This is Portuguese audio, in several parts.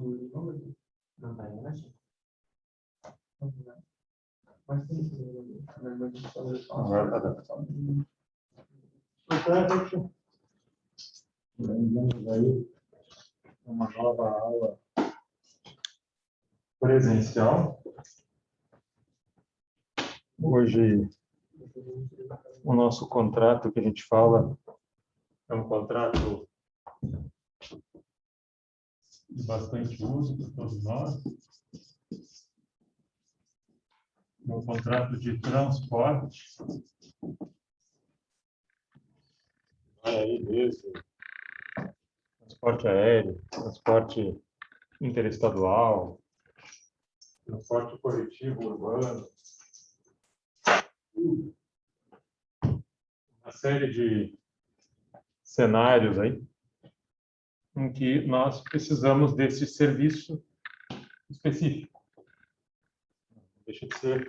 Não está em acha? Mas tem Agora está adaptado. Bem-vindos aí a uma nova aula presencial. Hoje, o nosso contrato que a gente fala é um contrato de bastante uso para todos nós. É um contrato de transporte. Vai aí desde transporte aéreo, transporte interestadual, transporte coletivo urbano, uma série de cenários aí em que nós precisamos desse serviço específico. Deixa de ser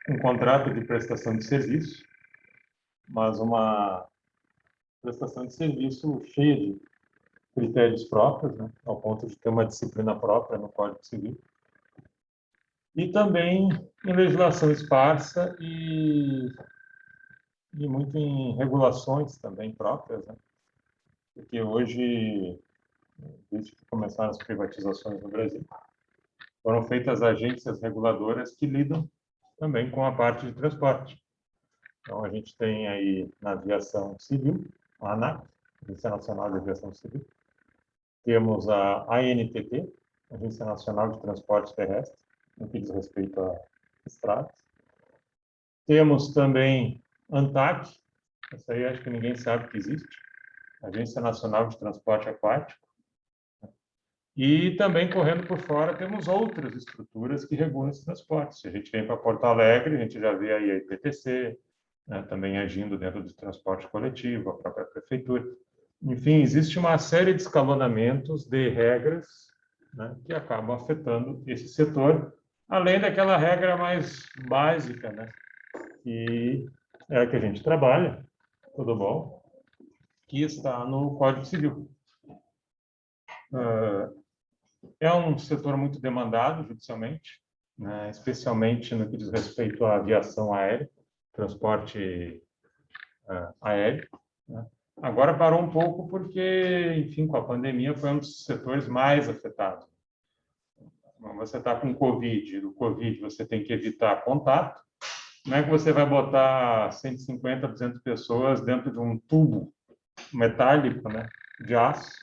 um contrato de prestação de serviço, mas uma prestação de serviço cheia de critérios próprios, né, ao ponto de ter uma disciplina própria no Código Civil. E também em legislação esparsa e muito em regulações também próprias, né? Porque hoje, desde que começaram as privatizações no Brasil, foram feitas agências reguladoras que lidam também com a parte de transporte. Então, a gente tem aí na aviação civil, a ANAC, Agência Nacional de Aviação Civil. Temos a ANTT, Agência Nacional de Transporte Terrestre, no que diz respeito a estradas. Temos também ANTAC, essa aí acho que ninguém sabe que existe, Agência Nacional de Transporte Aquático. E também, correndo por fora, temos outras estruturas que regulam esse transporte. Se a gente vem para Porto Alegre, a gente já vê aí a IPTC, né, também agindo dentro do transporte coletivo, a própria prefeitura. Enfim, existe uma série de escalonamentos de regras, né, que acabam afetando esse setor, além daquela regra mais básica, né, que é a que a gente trabalha, tudo bom, que está no Código Civil. É um setor muito demandado judicialmente, né, especialmente no que diz respeito à aviação aérea, transporte aéreo, né. Agora parou um pouco porque, enfim, com a pandemia foi um dos setores mais afetados. Você está com Covid, do Covid você tem que evitar contato. Como é que você vai botar 150, 200 pessoas dentro de um tubo metálico, né, de aço,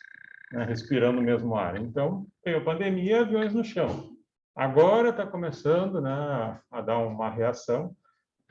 né, respirando o mesmo ar? Então, veio a pandemia, aviões no chão. Agora está começando, né, a dar uma reação,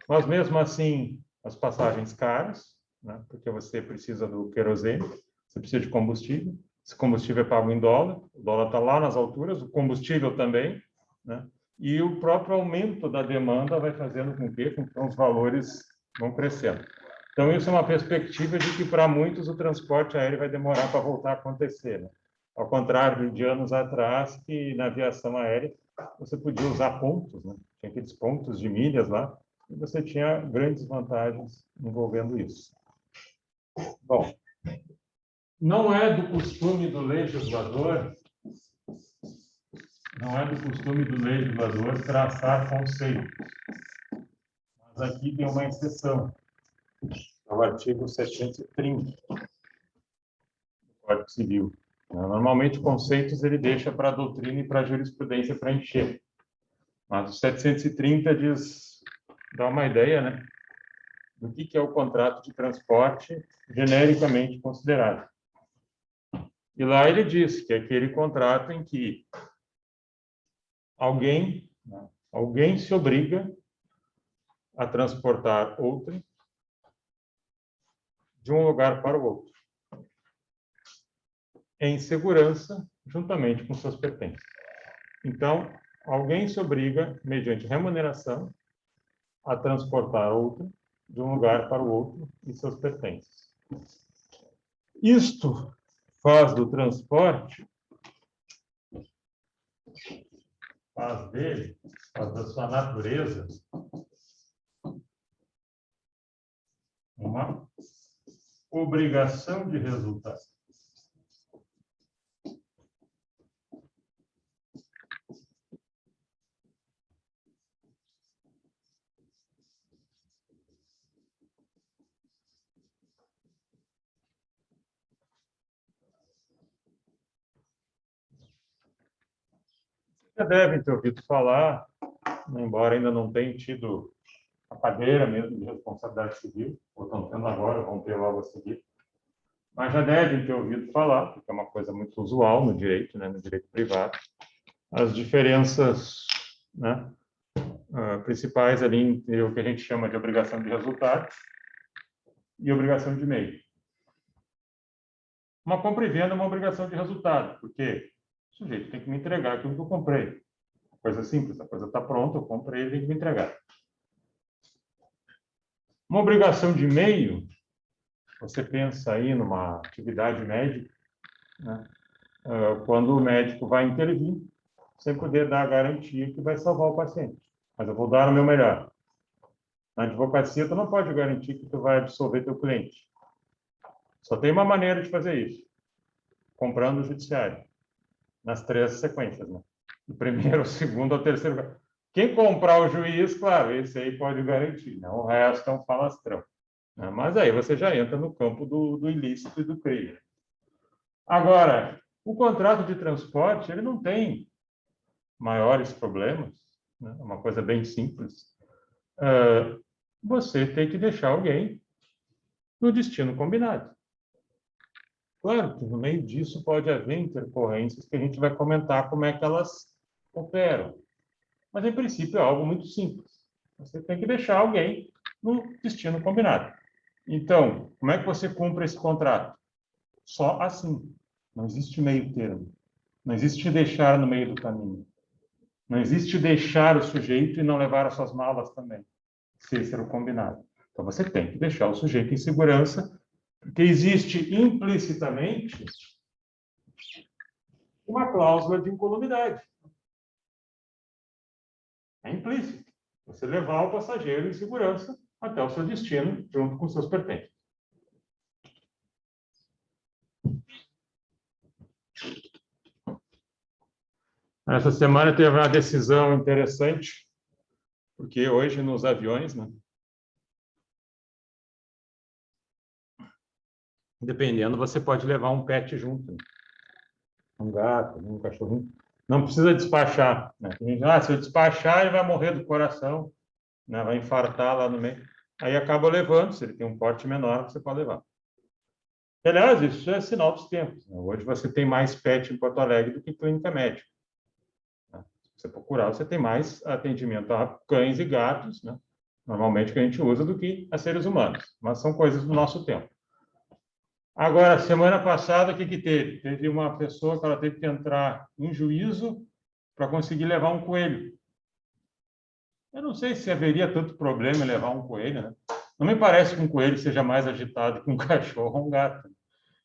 mas mesmo assim, as passagens caras, né, porque você precisa do querosene, você precisa de combustível, esse combustível é pago em dólar, o dólar está lá nas alturas, o combustível também, né, e o próprio aumento da demanda vai fazendo com que os valores vão crescendo. Então, isso é uma perspectiva de que, para muitos, o transporte aéreo vai demorar para voltar a acontecer, né? Ao contrário de anos atrás, que na aviação aérea você podia usar pontos, né? Tinha aqueles pontos de milhas lá, e você tinha grandes vantagens envolvendo isso. Bom, não é do costume do legislador traçar conceitos, mas aqui tem uma exceção, é o artigo 730 do Código Civil. Normalmente, conceitos ele deixa para a doutrina e para a jurisprudência preencher, mas o 730 dá uma ideia, né, do que é o contrato de transporte genericamente considerado. E lá ele diz que é aquele contrato em que alguém se obriga a transportar outrem de um lugar para o outro, em segurança, juntamente com seus pertences. Então, alguém se obriga, mediante remuneração, a transportar outrem de um lugar para o outro e seus pertences. Isto faz do transporte, faz da sua natureza, uma obrigação de resultado. já devem ter ouvido falar, embora ainda não tenham tido a cadeira mesmo de responsabilidade civil, ou estão tendo agora, vão ter logo a seguir, mas já devem ter ouvido falar, porque é uma coisa muito usual no direito, né, no direito privado, as diferenças, né, principais ali entre o que a gente chama de obrigação de resultado e obrigação de meio. Uma compra e venda é uma obrigação de resultado, porque o sujeito tem que me entregar aquilo que eu comprei. Coisa simples, a coisa está pronta, eu comprei, ele tem que me entregar. Uma obrigação de meio, você pensa aí numa atividade médica, né? Quando o médico vai intervir, sem poder dar a garantia que vai salvar o paciente. Mas eu vou dar o meu melhor. Na advocacia, tu não pode garantir que tu vai absolver teu cliente. Só tem uma maneira de fazer isso. Comprando o judiciário. Nas 3 sequências, né? O primeiro, o segundo, o terceiro. Quem comprar o juiz, claro, esse aí pode garantir, né? O resto é um falastrão. Né? Mas aí você já entra no campo do ilícito e do crime. Agora, o contrato de transporte, ele não tem maiores problemas, né? É uma coisa bem simples. Você tem que deixar alguém no destino combinado. Claro que no meio disso pode haver intercorrências que a gente vai comentar como é que elas operam. Mas, em princípio, é algo muito simples. Você tem que deixar alguém no destino combinado. Então, como é que você cumpre esse contrato? Só assim. Não existe meio termo. Não existe deixar no meio do caminho. Não existe deixar o sujeito e não levar as suas malas também, se esse era o combinado. Então, você tem que deixar o sujeito em segurança, porque existe implicitamente uma cláusula de incolumidade. É implícito. Você levar o passageiro em segurança até o seu destino, junto com seus pertences. Essa semana teve uma decisão interessante, porque hoje nos aviões, né, dependendo, você pode levar um pet junto. Né? Um gato, um cachorrinho. Não precisa despachar. Né? Se eu despachar, ele vai morrer do coração, né? Vai infartar lá no meio. Aí acaba levando, se ele tem um porte menor, você pode levar. Aliás, isso é sinal dos tempos. Né? Hoje você tem mais pet em Porto Alegre do que clínica médica. Né? Se você procurar, você tem mais atendimento a cães e gatos, né? Normalmente que a gente usa, do que a seres humanos. Mas são coisas do nosso tempo. Agora, semana passada, o que teve? Teve uma pessoa que ela teve que entrar em juízo para conseguir levar um coelho. Eu não sei se haveria tanto problema em levar um coelho, né? Não me parece que um coelho seja mais agitado que um cachorro ou um gato.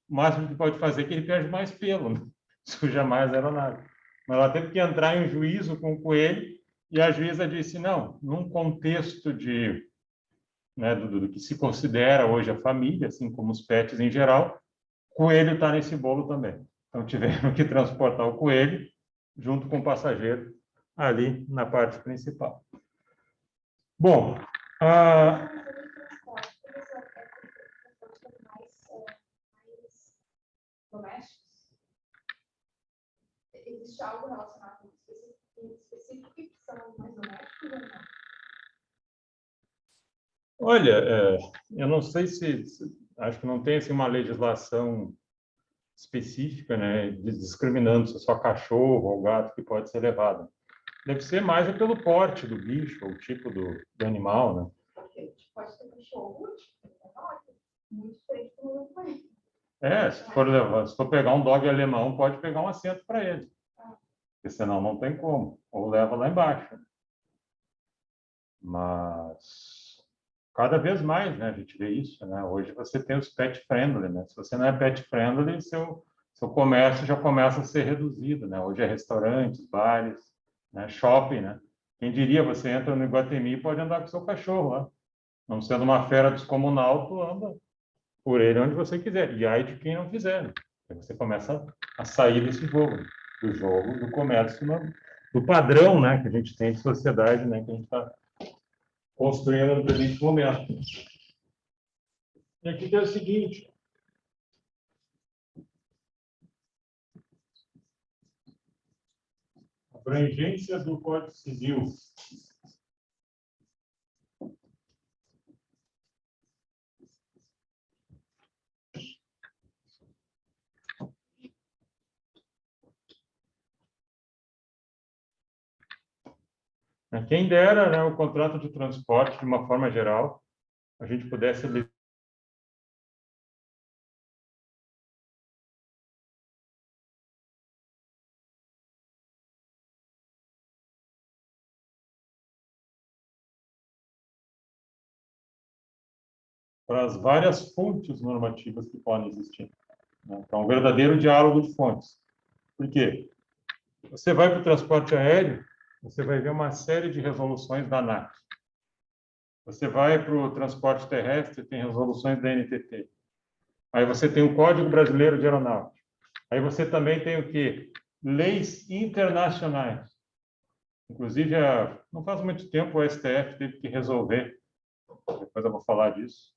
O máximo que pode fazer é que ele perde mais pelo, né? Suja mais a aeronave. Mas ela teve que entrar em juízo com o coelho e a juíza disse, não, num contexto de, né, do que se considera hoje a família, assim como os pets em geral, coelho está nesse bolo também. Então, tiveram que transportar o coelho junto com o passageiro ali na parte principal. Bom, domésticos? Existe algo relacionado com específico que são mais domésticos ou não? olha, eu não sei acho que não tem assim, uma legislação específica, né, discriminando se é só cachorro ou gato que pode ser levado. Deve ser mais pelo porte do bicho, ou o tipo do animal, né? Porque pode ter cachorro, muito diferente do meu pai. Se for pegar um dog alemão, pode pegar um assento para ele. Porque senão não tem como. Ou leva lá embaixo. Mas cada vez mais, né, a gente vê isso, né? Hoje você tem os pet friendly, né? Se você não é pet friendly, seu comércio já começa a ser reduzido, né? Hoje é restaurantes, bares, né? Shopping, né? Quem diria, você entra no Iguatemi e pode andar com seu cachorro lá. Não sendo uma fera descomunal, tu anda por ele onde você quiser. E aí de quem não quiser, né? Aí você começa a sair desse jogo, né? Do jogo, do comércio, do padrão, né, que a gente tem de sociedade, né, que a gente está construindo no presente momento. E aqui tem o seguinte. Abrangência do Código Civil. Quem dera, né, o contrato de transporte, de uma forma geral, a gente pudesse para as várias fontes normativas que podem existir, né? Então, um verdadeiro diálogo de fontes. Por quê? Você vai para o transporte aéreo, você vai ver uma série de resoluções da ANAC. Você vai para o transporte terrestre, tem resoluções da NTT. Aí você tem o Código Brasileiro de Aeronáutica. Aí você também tem o quê? Leis internacionais. Inclusive, não faz muito tempo o STF teve que resolver, depois eu vou falar disso,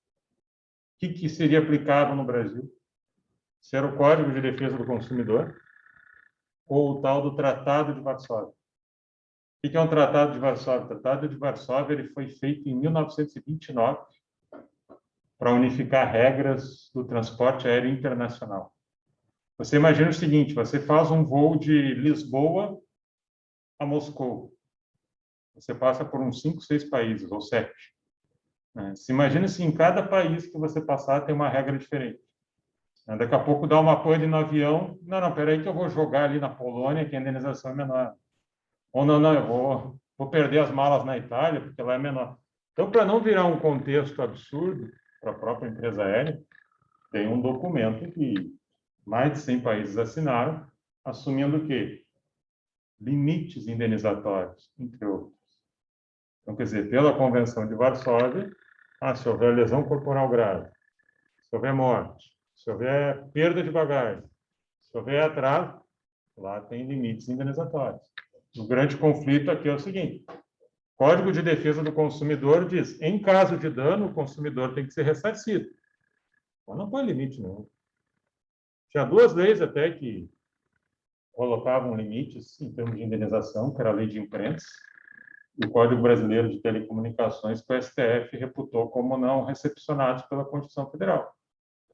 o que seria aplicável no Brasil. Se era o Código de Defesa do Consumidor ou o tal do Tratado de Varsóvia. O que é um Tratado de Varsóvia? O Tratado de Varsóvia ele foi feito em 1929 para unificar regras do transporte aéreo internacional. Você imagina o seguinte, você faz um voo de Lisboa a Moscou. Você passa por uns 5, 6 países, ou 7. Se imagina se em cada país que você passar tem uma regra diferente. Daqui a pouco dá uma pane no avião. Não, peraí que eu vou jogar ali na Polônia, que a indenização é menor. Ou não, eu vou perder as malas na Itália, porque lá é menor. Então, para não virar um contexto absurdo para a própria empresa aérea, tem um documento que mais de 100 países assinaram, assumindo o quê? Limites indenizatórios, entre outros. Então, quer dizer, pela Convenção de Varsóvia, se houver lesão corporal grave, se houver morte, se houver perda de bagagem, se houver atraso, lá tem limites indenizatórios. O grande conflito aqui é o seguinte: Código de Defesa do Consumidor diz, em caso de dano, o consumidor tem que ser ressarcido. Mas não põe limite nenhum. Tinha 2 leis até que colocavam limites em termos de indenização, que era a Lei de Imprensa, e o Código Brasileiro de Telecomunicações, que o STF reputou como não recepcionados pela Constituição Federal.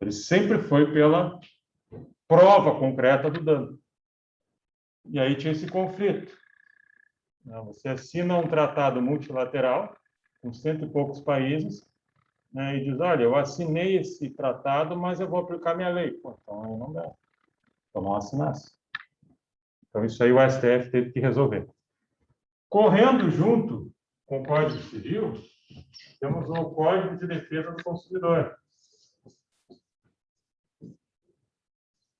Ele sempre foi pela prova concreta do dano. E aí tinha esse conflito. Você assina um tratado multilateral com 100 e poucos países, né, e diz, olha, eu assinei esse tratado, mas eu vou aplicar minha lei. Pô, então não dá. Então não assinasse. Então isso aí o STF teve que resolver. Correndo junto com o Código Civil, temos o Código de Defesa do Consumidor.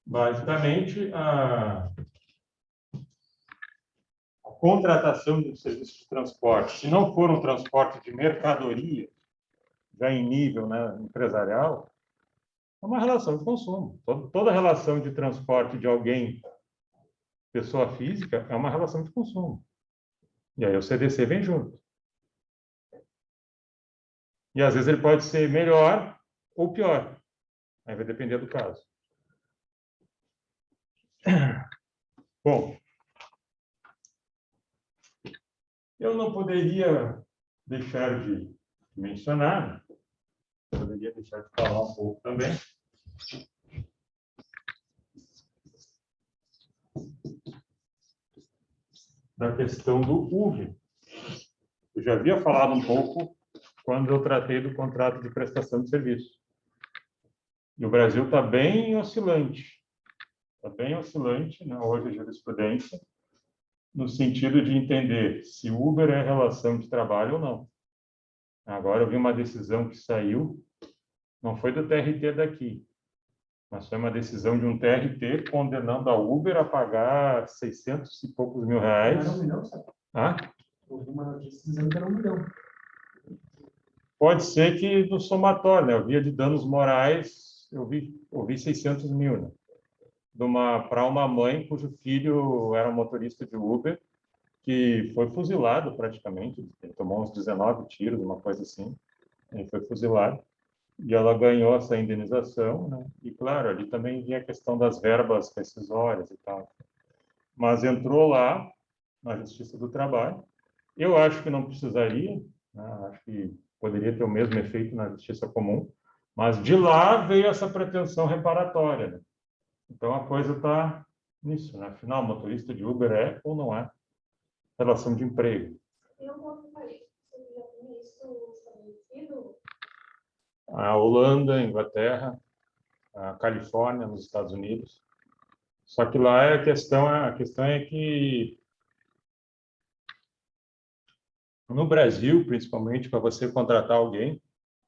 Basicamente, a contratação de um serviço de transporte, se não for um transporte de mercadoria, já em nível, né, empresarial, é uma relação de consumo. Toda relação de transporte de alguém, pessoa física, é uma relação de consumo. E aí o CDC vem junto. E às vezes ele pode ser melhor ou pior. Aí vai depender do caso. Bom, eu não poderia deixar de mencionar, poderia deixar de falar um pouco também, da questão do Uber. Eu já havia falado um pouco quando eu tratei do contrato de prestação de serviço. E o Brasil está bem oscilante. Está bem oscilante, né, hoje a jurisprudência, no sentido de entender se Uber é relação de trabalho ou não. Agora eu vi uma decisão que saiu, não foi do TRT daqui, mas foi uma decisão de um TRT condenando a Uber a pagar 600 e poucos mil reais. Não era 1 milhão, sabe? Houve uma notícia dizendo que era 1 milhão. Pode ser que no somatório, né? Eu via de danos morais, eu vi 600 mil, né? Para uma mãe cujo filho era motorista de Uber, que foi fuzilado praticamente, ele tomou uns 19 tiros, uma coisa assim, ele foi fuzilado, e ela ganhou essa indenização, né? E claro, ali também vinha a questão das verbas rescisórias e tal. Mas entrou lá na Justiça do Trabalho. Eu acho que não precisaria, né? Acho que poderia ter o mesmo efeito na Justiça Comum, mas de lá veio essa pretensão reparatória, né? Então, a coisa está nisso, né? Afinal, motorista de Uber é ou não é relação de emprego? Em algum outro país, você já tem isso estabelecido? A Holanda, a Inglaterra, a Califórnia, nos Estados Unidos. Só que lá a questão é que no Brasil, principalmente, para você contratar alguém,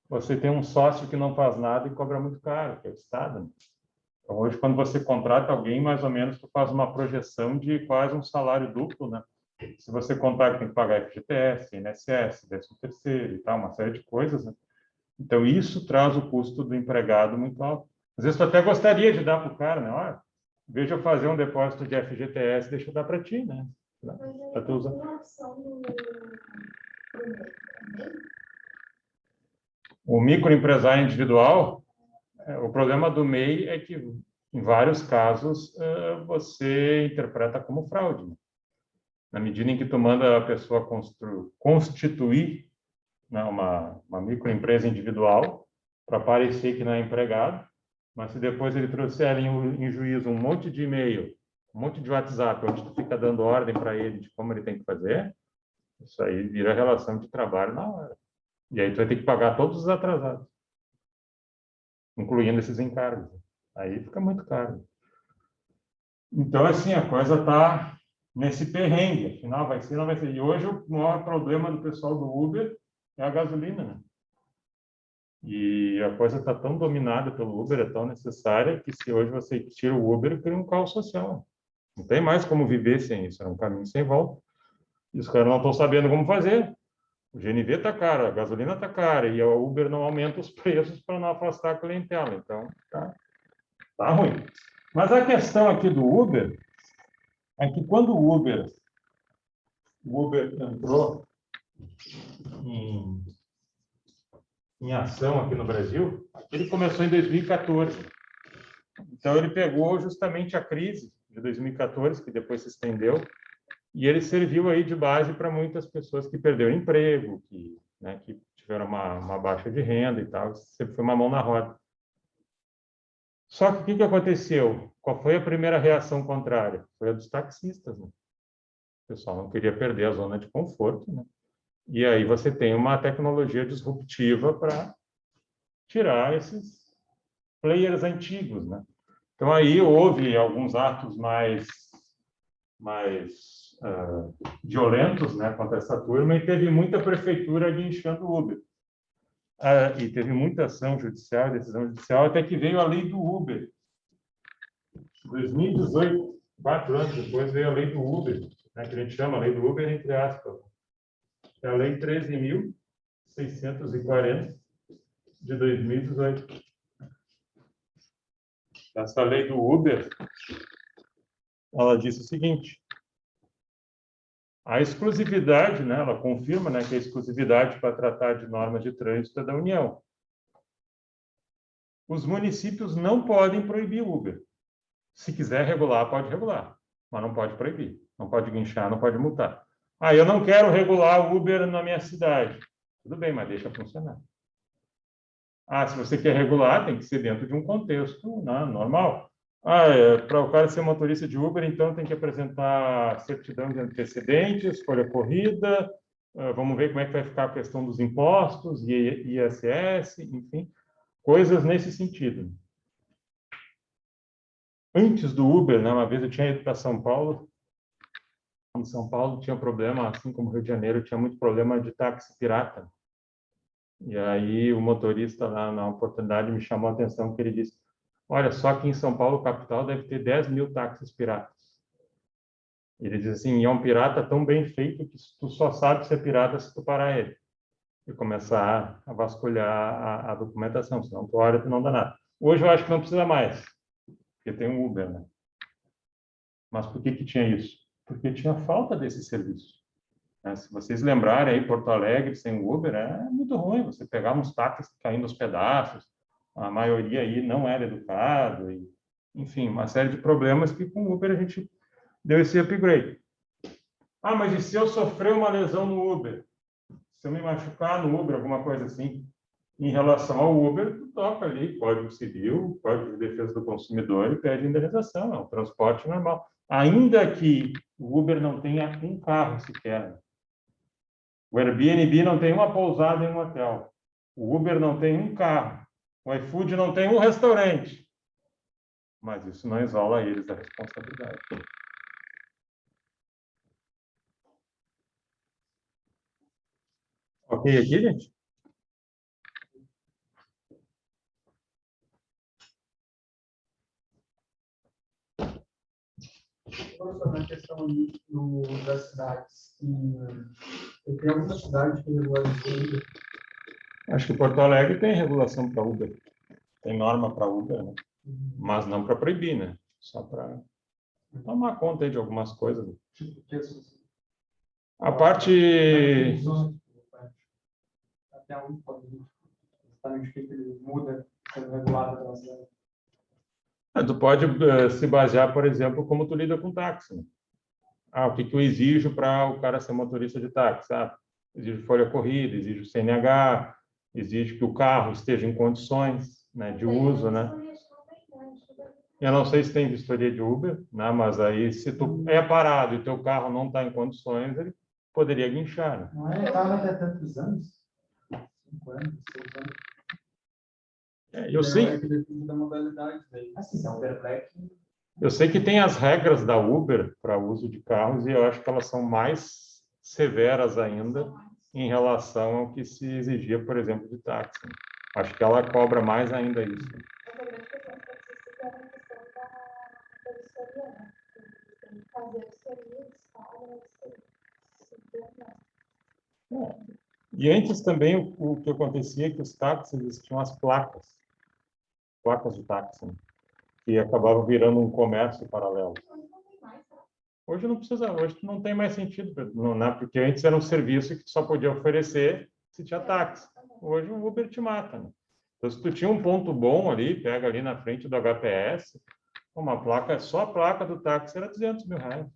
você tem um sócio que não faz nada e cobra muito caro, que é o Estado, né? Então, hoje, quando você contrata alguém, mais ou menos, tu faz uma projeção de quase um salário duplo, né? Se você contar que tem que pagar FGTS, INSS, 13º e tal, uma série de coisas, né? Então, isso traz o custo do empregado muito alto. Às vezes, tu até gostaria de dar para o cara, né? Olha, veja eu fazer um depósito de FGTS, deixa eu dar para ti, né? Mas aí Para tu usar. tem uma opção do MEI também? O microempresário individual, o problema do MEI é que, em vários casos, você interpreta como fraude, né? Na medida em que tu manda a pessoa constituir, né, uma microempresa individual para parecer que não é empregado, mas se depois ele trouxer em juízo um monte de e-mail, um monte de WhatsApp, onde tu fica dando ordem para ele de como ele tem que fazer, isso aí vira relação de trabalho na hora. E aí tu vai ter que pagar todos os atrasados, incluindo esses encargos. Aí fica muito caro. Então, assim, a coisa está nesse perrengue. Afinal, vai ser, não vai ser. E hoje o maior problema do pessoal do Uber é a gasolina, né? E a coisa está tão dominada pelo Uber, é tão necessária, que se hoje você tira o Uber, cria um caos social. Não tem mais como viver sem isso, é um caminho sem volta. E os caras não estão sabendo como fazer. O GNV está caro, a gasolina está cara, e o Uber não aumenta os preços para não afastar a clientela. Então, tá ruim. Mas a questão aqui do Uber é que quando o Uber entrou em ação aqui no Brasil, ele começou em 2014. Então, ele pegou justamente a crise de 2014, que depois se estendeu, e ele serviu aí de base para muitas pessoas que perderam emprego, que tiveram uma baixa de renda e tal. Sempre foi uma mão na roda. Só que o que aconteceu? Qual foi a primeira reação contrária? Foi a dos taxistas, né? O pessoal não queria perder a zona de conforto, né? E aí você tem uma tecnologia disruptiva para tirar esses players antigos, né? Então aí houve alguns atos mais violentos, né, contra essa turma, e teve muita prefeitura guinchando o Uber. E teve muita ação judicial, decisão judicial, até que veio a lei do Uber. Em 2018, 4 anos depois, veio a lei do Uber, né, que a gente chama a lei do Uber, entre aspas. É a lei 13.640 de 2018. Essa lei do Uber, ela disse o seguinte: a exclusividade, né, ela confirma, né, que a exclusividade para tratar de normas de trânsito é da União. Os municípios não podem proibir Uber. Se quiser regular, pode regular, mas não pode proibir. Não pode guinchar, não pode multar. Eu não quero regular o Uber na minha cidade. Tudo bem, mas deixa funcionar. Se você quer regular, tem que ser dentro de um contexto, né, normal. Para o cara ser motorista de Uber, então tem que apresentar certidão de antecedentes, folha corrida, vamos ver como é que vai ficar a questão dos impostos, ISS, enfim, coisas nesse sentido. Antes do Uber, né, uma vez eu tinha ido para São Paulo. Em São Paulo tinha problema, assim como Rio de Janeiro, tinha muito problema de táxi pirata. E aí o motorista lá na oportunidade me chamou a atenção, que ele disse: olha, só aqui em São Paulo, capital, deve ter 10 mil táxis piratas. Ele diz assim: e é um pirata tão bem feito que tu só sabe se é pirata se tu parar ele e começar a vasculhar a documentação, senão tu olha e tu não dá nada. Hoje eu acho que não precisa mais, porque tem um Uber, né? Mas por que tinha isso? Porque tinha falta desse serviço. Se vocês lembrarem aí, Porto Alegre sem Uber é muito ruim. Você pegar uns táxis caindo aos pedaços, a maioria aí não era educado, enfim, uma série de problemas que com o Uber a gente deu esse upgrade. Ah, mas e se eu sofrer uma lesão no Uber? Se eu me machucar no Uber, alguma coisa assim, em relação ao Uber, tu toca ali, Código Civil, Código de Defesa do Consumidor e pede indenização, é um transporte normal. Ainda que o Uber não tenha um carro sequer. O Airbnb não tem uma pousada em um hotel. O Uber não tem um carro. O iFood não tem um restaurante. Mas isso não isola eles da responsabilidade. Ok aqui, gente? Professor, na questão ali das cidades, tem alguma cidade que regularizou. Acho que Porto Alegre tem regulação para Uber. Tem norma para Uber, né? Mas não para proibir, né? Só para tomar conta aí de algumas coisas. Tipo, que A parte... até onde pode ir, exatamente o que ele muda sendo regulado pela cidade. Tu pode se basear, por exemplo, como tu lida com táxi. Né? Ah, o que eu exijo para o cara ser motorista de táxi? Ah, exijo folha corrida, exijo CNH, exijo que o carro esteja em condições, né, de uso, né? Eu não sei se tem vistoria de Uber, né? Mas aí se tu é parado e teu carro não está em condições, ele poderia guinchar. Né? Não é carro até tantos anos? 5 anos, 6 anos. Eu sei. É que depende da modalidade daí. Assim, se é Uber Black. Eu sei que tem as regras da Uber para uso de carros e eu acho que elas são mais severas ainda em relação ao que se exigia, por exemplo, de táxi. Acho que ela cobra mais ainda isso. Outra grande questão que vocês fizeram a questão da vistoria, né? Tem que fazer a vistoria, descarga, E antes também o que acontecia é que os táxis eles tinham as placas de táxi, né? Que acabavam virando um comércio paralelo. Hoje não precisa, hoje não tem mais sentido, né? Porque antes era um serviço que tu só podia oferecer se tinha táxi. Hoje o Uber te mata, né? Então, se tu tinha um ponto bom ali, pega ali na frente do HPS, uma placa, só a placa do táxi era 200 mil reais.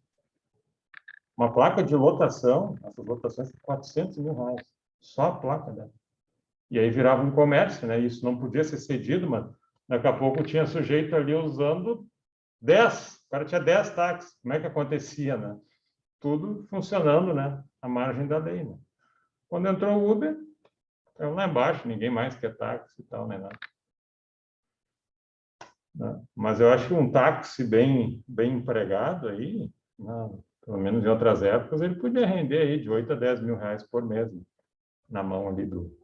Uma placa de lotação, essas lotações, 400 mil reais. Só a placa dela. E aí virava um comércio, né? Isso não podia ser cedido, mas daqui a pouco tinha sujeito ali usando 10. O cara tinha 10 táxis. Como é que acontecia, né? Tudo funcionando, né? À margem da lei, né? Quando entrou o Uber, eu lá embaixo, ninguém mais quer táxi e tal, né? Mas eu acho que um táxi bem empregado aí, né? Pelo menos em outras épocas, ele podia render aí de 8 a 10 mil reais por mês, né? Na mão ali do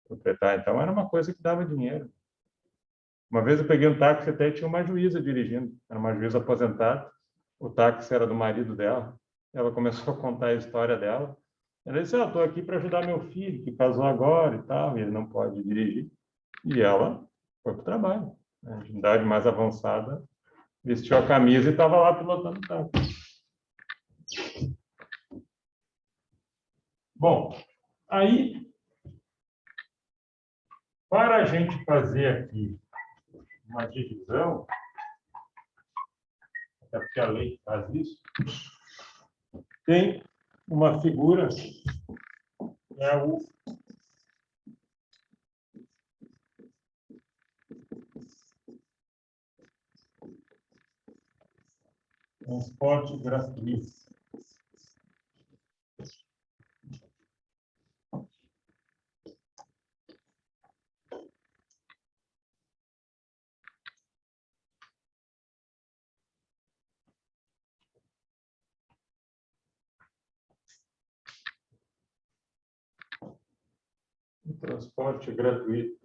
proprietário. Então, era uma coisa que dava dinheiro. Uma vez eu peguei um táxi até tinha uma juíza dirigindo. Era uma juíza aposentada. O táxi era do marido dela. Ela começou a contar a história dela. Ela disse, estou aqui para ajudar meu filho, que casou agora e tal, e ele não pode dirigir. E ela foi para o trabalho. Né? De idade mais avançada, vestiu a camisa e estava lá pilotando o táxi. Bom, aí, para a gente fazer aqui uma divisão, até porque a lei faz isso, tem uma figura, é o transporte gratuito. O transporte gratuito.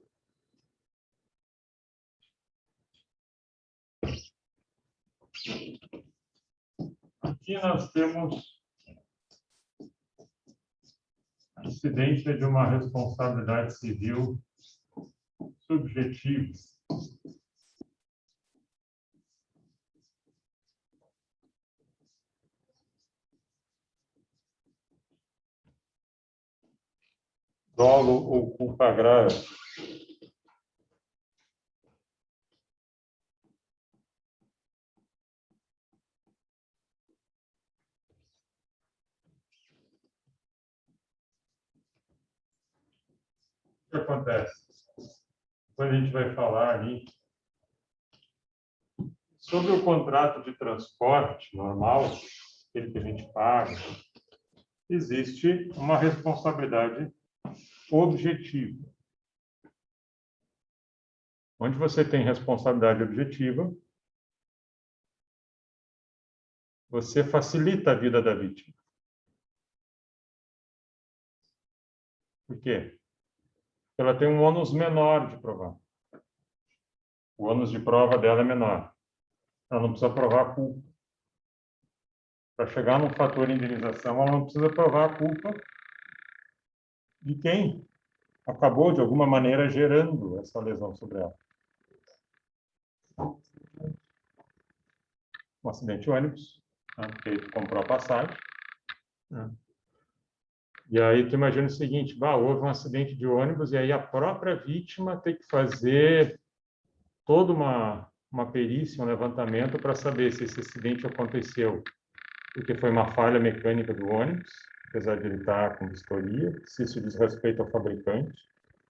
Aqui nós temos a incidência de uma responsabilidade civil subjetiva. Dolo ou culpa grave. que acontece? Depois a gente vai falar ali sobre o contrato de transporte normal, aquele que a gente paga. Existe uma responsabilidade objetiva. Onde você tem responsabilidade objetiva, você facilita a vida da vítima. Por quê? Porque ela tem um ônus menor de provar. O ônus de prova dela é menor. Ela não precisa provar a culpa. Para chegar num fator de indenização, ela não precisa provar a culpa de quem acabou, de alguma maneira, gerando essa lesão sobre ela. Um acidente de ônibus, né, porque tu comprou a passagem. Né? E aí tu imagina o seguinte, houve um acidente de ônibus e aí a própria vítima tem que fazer toda uma perícia, um levantamento para saber se esse acidente aconteceu porque foi uma falha mecânica do ônibus, apesar de ele estar com vistoria, se isso diz respeito ao fabricante,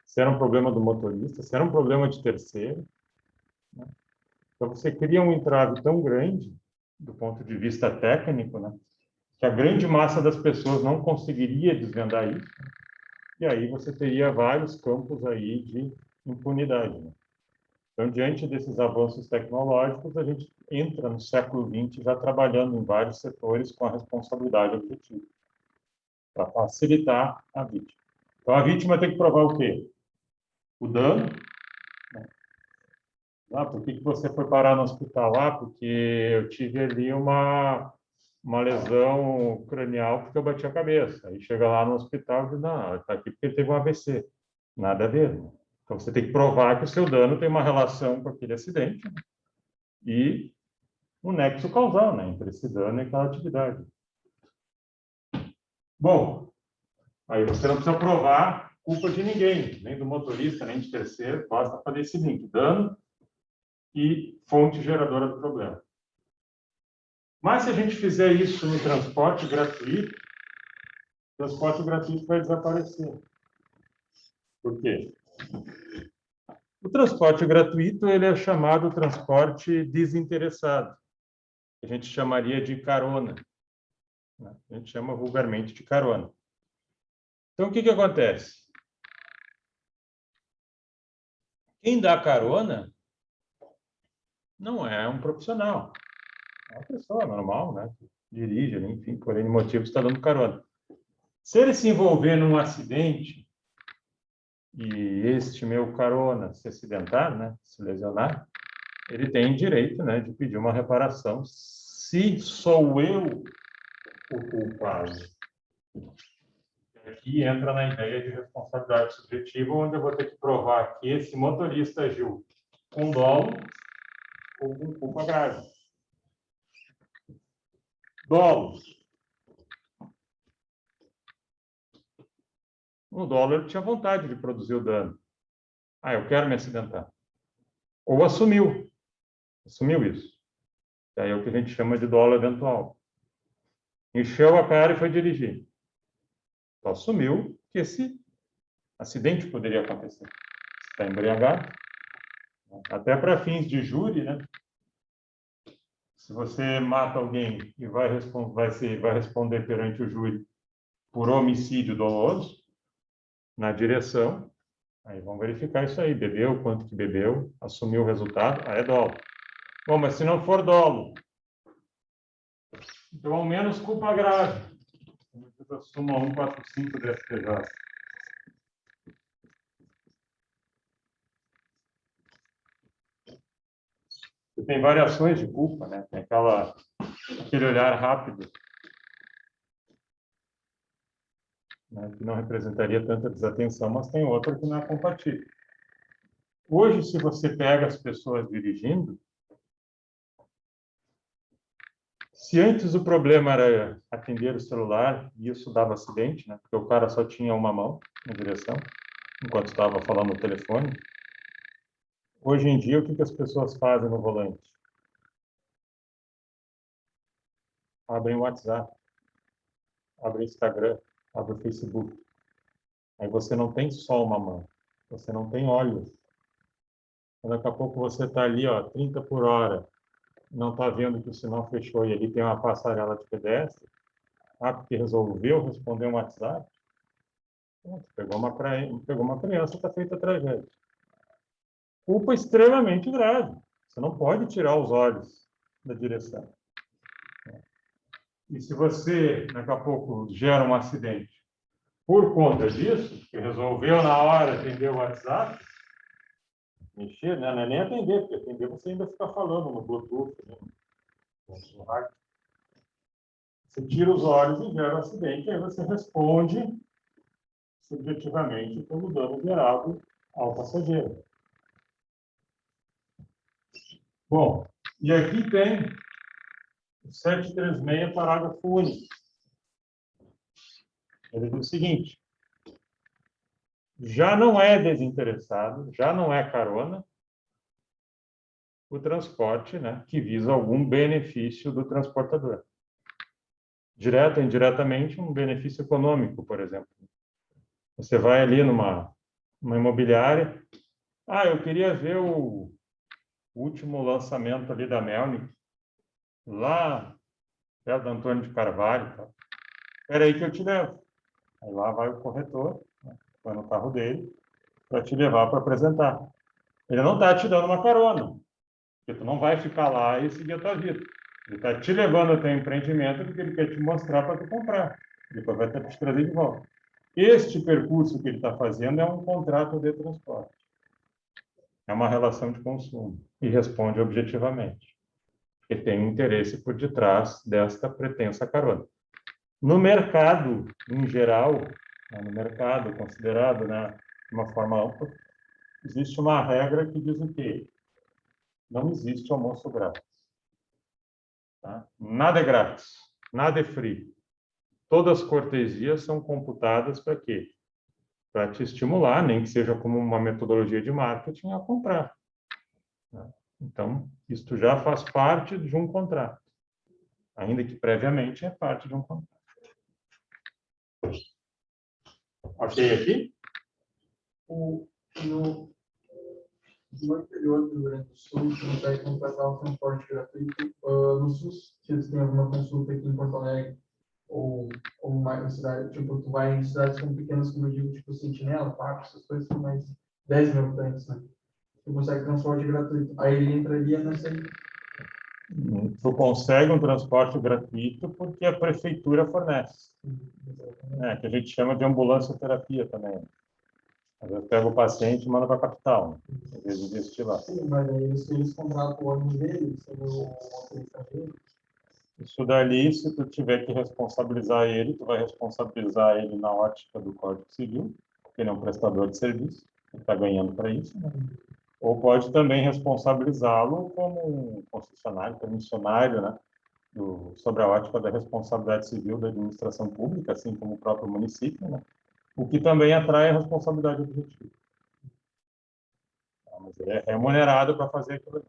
se era um problema do motorista, se era um problema de terceiro. Né? Então, você cria um entrave tão grande, do ponto de vista técnico, né, que a grande massa das pessoas não conseguiria desvendar isso, né? E aí você teria vários campos aí de impunidade. Né? Então, diante desses avanços tecnológicos, a gente entra no século XX já trabalhando em vários setores com a responsabilidade objetiva, para facilitar a vítima. Então, a vítima tem que provar o quê? O dano. Né? Por que você foi parar no hospital? Porque eu tive ali uma lesão cranial porque eu bati a cabeça. Aí chega lá no hospital e diz, não, está aqui porque ele teve um AVC. Nada a ver. Né? Então, você tem que provar que o seu dano tem uma relação com aquele acidente, né? E um nexo causal, né, entre esse dano e aquela atividade. Bom, aí você não precisa provar culpa de ninguém, nem do motorista, nem de terceiro, basta fazer esse link, dano e fonte geradora do problema. Mas se a gente fizer isso no transporte gratuito, o transporte gratuito vai desaparecer. Por quê? O transporte gratuito ele é chamado transporte desinteressado. A gente chamaria de carona. Né? A gente chama vulgarmente de carona. Então, o que acontece? Quem dá carona não é um profissional. É uma pessoa normal, né? Dirige, enfim, por N motivo está dando carona. Se ele se envolver num acidente e este meu carona se acidentar, né, se lesionar, ele tem direito, né, de pedir uma reparação se sou eu o culpado. Aqui entra na ideia de responsabilidade subjetiva, onde eu vou ter que provar que esse motorista agiu com dolo ou com culpa grave. Dolo. O dolo ele tinha vontade de produzir o dano. Eu quero me acidentar. Ou assumiu isso. E aí é o que a gente chama de dolo eventual. Encheu a cara e foi dirigir. Então, assumiu que esse acidente poderia acontecer. Está embriagado. Até para fins de júri, né? Se você mata alguém e vai responder perante o júri por homicídio doloso, na direção, aí vamos verificar isso aí. Bebeu, quanto que bebeu, assumiu o resultado, aí é dolo. Bom, mas se não for dolo, então ao menos culpa grave. Súmula 145 do STJ. Você tem variações de culpa, né? Tem aquele olhar rápido, né, que não representaria tanta desatenção, mas tem outra que não é compatível. Hoje, se você pega as pessoas dirigindo, se antes o problema era atender o celular, e isso dava acidente, né, porque o cara só tinha uma mão na direção, enquanto estava falando no telefone, hoje em dia, o que as pessoas fazem no volante? Abrem o WhatsApp, abrem o Instagram, abrem o Facebook. Aí você não tem só uma mão, Você não tem óleo. Daqui a pouco você está ali, ó, 30 por hora, não está vendo que o sinal fechou e ali tem uma passarela de pedestre. Ah, porque resolveu responder um WhatsApp. Pronto, pegou uma criança, está feita a tragédia. Culpa extremamente grave. Você não pode tirar os olhos da direção. E se você, daqui a pouco, gera um acidente por conta disso, que resolveu na hora atender o WhatsApp, mexer, né? Não é nem atender, porque atender você ainda fica falando no Bluetooth, né? No rádio. Você tira os olhos e gera um acidente, aí você responde subjetivamente pelo dano gerado ao passageiro. Bom, e aqui tem o 736, parágrafo único. Ele diz o seguinte: já não é desinteressado, já não é carona, o transporte, né, que visa algum benefício do transportador. Direto ou indiretamente, um benefício econômico, por exemplo. Você vai ali numa imobiliária, eu queria ver o último lançamento ali da Melnick, lá perto do Antônio de Carvalho. Tá? Espera aí que eu te levo. Aí lá vai o corretor, né, vai no carro dele, para te levar para apresentar. Ele não está te dando uma carona, porque tu não vai ficar lá e seguir a tua vida. Ele está te levando até o empreendimento porque ele quer te mostrar para tu comprar. Depois vai te trazer de volta. Este percurso que ele está fazendo é um contrato de transporte. É uma relação de consumo. E responde objetivamente. Porque tem um interesse por detrás desta pretensa carona. No mercado, em geral, no mercado considerado, né, de uma forma ampla, existe uma regra que diz o quê? Não existe almoço grátis. Tá? Nada é grátis, nada é free. Todas as cortesias são computadas para quê? Para te estimular, nem que seja como uma metodologia de marketing, a comprar. Né? Então, isto já faz parte de um contrato, ainda que previamente é parte de um contrato. Ok aqui? No interior do Rio Grande do Sul, você consegue contratar o transporte gratuito. No SUS, se eles têm alguma consulta aqui em Porto Alegre, ou uma cidade, tipo, tu vai em cidades como pequenas, como eu digo, tipo Sentinela, Paco, essas coisas com mais 10 mil habitantes, né? Tu consegue transporte gratuito. Aí ele entraria nessa aí. Tu consegue um transporte gratuito porque a prefeitura fornece. Que a gente chama de ambulância terapia também. Às vezes pega o paciente e manda para a capital, em vez de investir lá. Sim, mas aí eles contratam o ônibus dele, o motorista dele. Isso dali, se tu tiver que responsabilizar ele, tu vai responsabilizar ele na ótica do Código Civil, porque ele é um prestador de serviço, ele está ganhando para isso, né? Ou pode também responsabilizá-lo como um concessionário, permissionário, né? Sobre a ótica da responsabilidade civil da administração pública, assim como o próprio município, né? O que também atrai a responsabilidade objetiva. Mas ele é remunerado para fazer aquilo ali.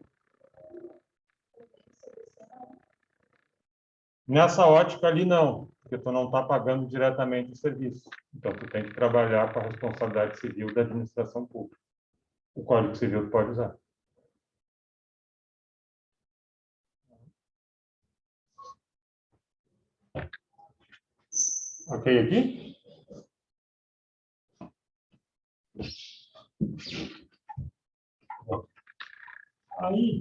Nessa ótica ali, não, porque tu não está pagando diretamente o serviço. Então, tu tem que trabalhar com a responsabilidade civil da administração pública. O Código Civil tu pode usar. Ok aqui? Aí,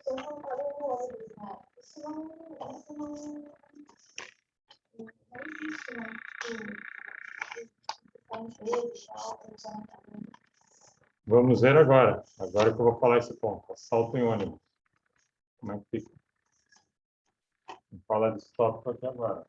Sou contada no ônibus, né? Isso não existe, né? Tipo, empresa e tal, funcionamento. vamos ver agora. Agora que eu vou falar esse ponto. Assalto em ônibus. Como é que fica? Vou falar desse tópico aqui agora.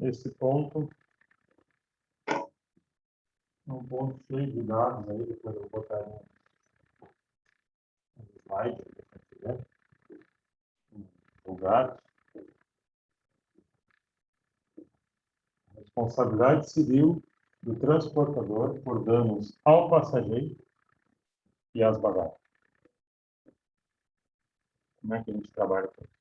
esse ponto é um ponto cheio de dados aí, depois eu vou botar no slide, né? Lugar. Responsabilidade civil do transportador por danos ao passageiro e às bagagens. Como é que a gente trabalha com isso?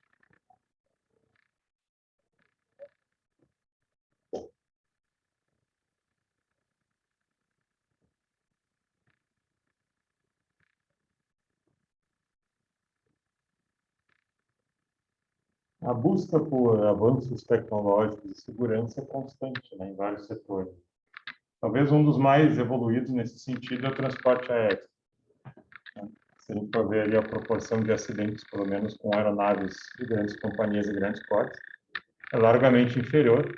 A busca por avanços tecnológicos de segurança é constante, né, em vários setores. Talvez um dos mais evoluídos nesse sentido é o transporte aéreo. Se a gente for ver ali a proporção de acidentes, pelo menos com aeronaves de grandes companhias e grandes portes, é largamente inferior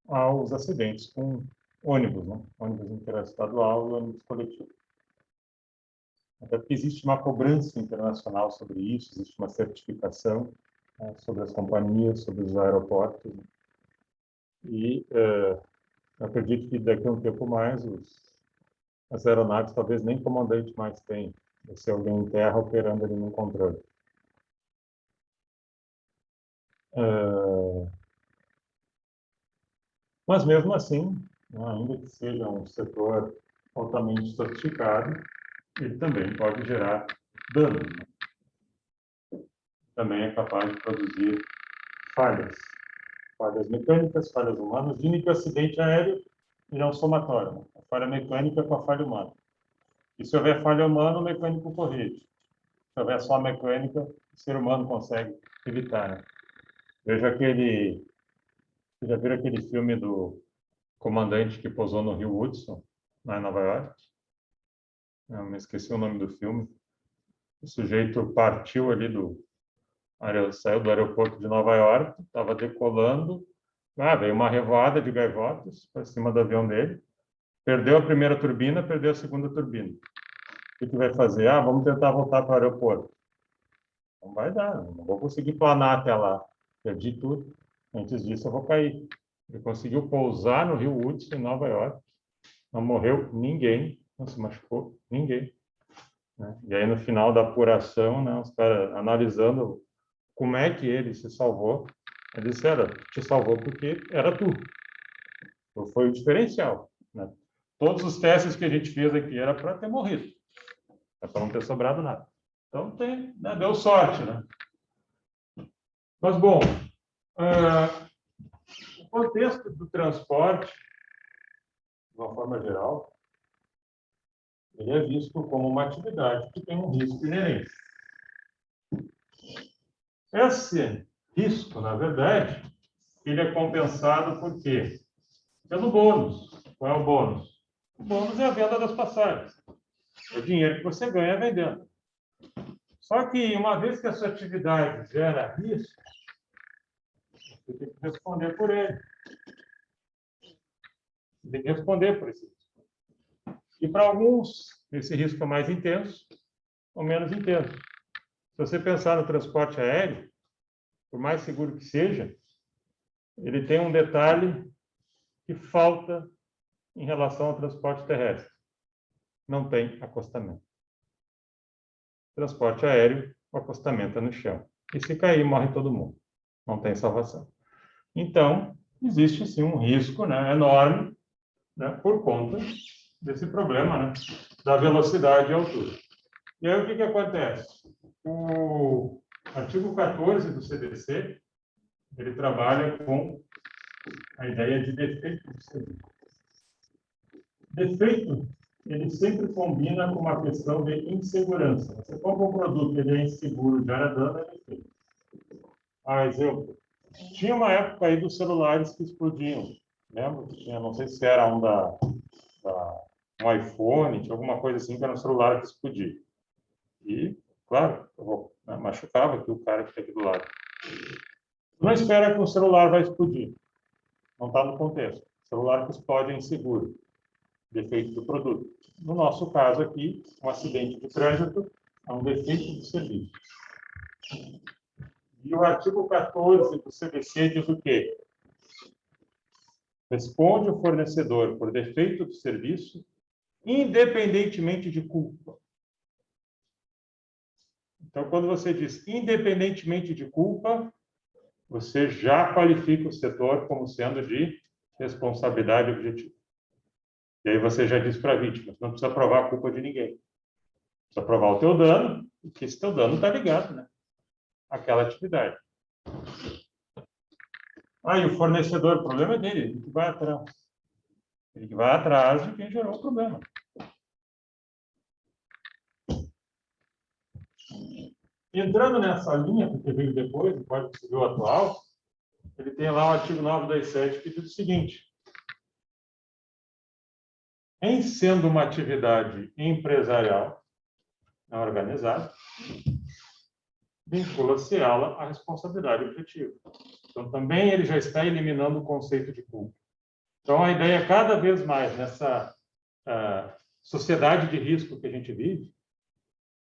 aos acidentes com ônibus, né? Ônibus interestadual e ônibus coletivo. Até porque existe uma cobrança internacional sobre isso, existe uma certificação, né, sobre as companhias, sobre os aeroportos. Né? E eu acredito que daqui a um tempo mais as aeronaves talvez nem comandante mais tem, vai ser alguém em terra operando ali no controle. Mas mesmo assim, né, ainda que seja um setor altamente sofisticado, ele também pode gerar danos. Né? Também é capaz de produzir falhas mecânicas, falhas humanas. Dizem que o acidente aéreo ele é um somatório, né? A falha mecânica com a falha humana. E se houver falha humana, o mecânico corrige. Se houver só a mecânica, o ser humano consegue evitar. Né? Vocês já viram aquele filme do comandante que pousou no Rio Hudson, lá em Nova York? Eu me esqueci o nome do filme. O sujeito partiu ali saiu do aeroporto de Nova York, estava decolando, veio uma revoada de gaivotas para cima do avião dele, perdeu a primeira turbina, perdeu a segunda turbina. O que vai fazer? Vamos tentar voltar para o aeroporto. Não vai dar, não vou conseguir planar até lá. Perdi tudo. Antes disso, eu vou cair. Ele conseguiu pousar no Rio Hudson, em Nova York. Não morreu ninguém, não se machucou ninguém. Né? E aí, no final da apuração, né, os caras analisando como é que ele se salvou, ele disse, te salvou porque era tu. Foi o diferencial. Né? Todos os testes que a gente fez aqui era para ter morrido. É para não ter sobrado nada. Então, né, deu sorte, né? Mas, bom, o contexto do transporte, de uma forma geral, ele é visto como uma atividade que tem um risco inerente. Esse risco, na verdade, ele é compensado por quê? Pelo bônus. Qual é o bônus? O bônus é a venda das passagens. É o dinheiro que você ganha vendendo. Só que, uma vez que a sua atividade gera risco, você tem que responder por ele. Você tem que responder por esse risco. E, para alguns, esse risco é mais intenso ou menos intenso. Se você pensar no transporte aéreo, por mais seguro que seja, ele tem um detalhe que falta em relação ao transporte terrestre. Não tem acostamento. Transporte aéreo, o acostamento é no chão. E se cair, morre todo mundo. Não tem salvação. Então, existe sim um risco, né, enorme, né, por conta desse problema, né, da velocidade e altura. E aí o que acontece? O artigo 14 do CDC, ele trabalha com a ideia de defeito de serviço. Defeito, ele sempre combina com uma questão de insegurança. Você compra um produto, ele é inseguro, gera dano, é defeito. Exemplo, tinha uma época aí dos celulares que explodiam. Lembra? Tinha, não sei se era um iPhone, tinha alguma coisa assim que era um celular que explodia. E, claro, machucava aqui o cara que está aqui do lado. Não espera que o celular vai explodir. Não está no contexto. O celular que explode é inseguro. Defeito do produto. No nosso caso aqui, um acidente de trânsito é um defeito de serviço. E o artigo 14 do CDC diz o quê? Responde o fornecedor por defeito do serviço, independentemente de culpa. Então, quando você diz independentemente de culpa, você já qualifica o setor como sendo de responsabilidade objetiva. E aí você já diz para a vítima, não precisa provar a culpa de ninguém. Precisa provar o teu dano, porque esse teu dano está ligado, né, àquela atividade. Aí o fornecedor, o problema é dele, ele que vai atrás. Ele que vai atrás de quem gerou o problema. Entrando nessa linha, porque veio depois, o Código Civil atual, ele tem lá o artigo 927 que diz o seguinte: em sendo uma atividade empresarial não organizada, vincula-se ela à responsabilidade objetiva. Então, também ele já está eliminando o conceito de culpa. Então, a ideia é cada vez mais nessa sociedade de risco que a gente vive,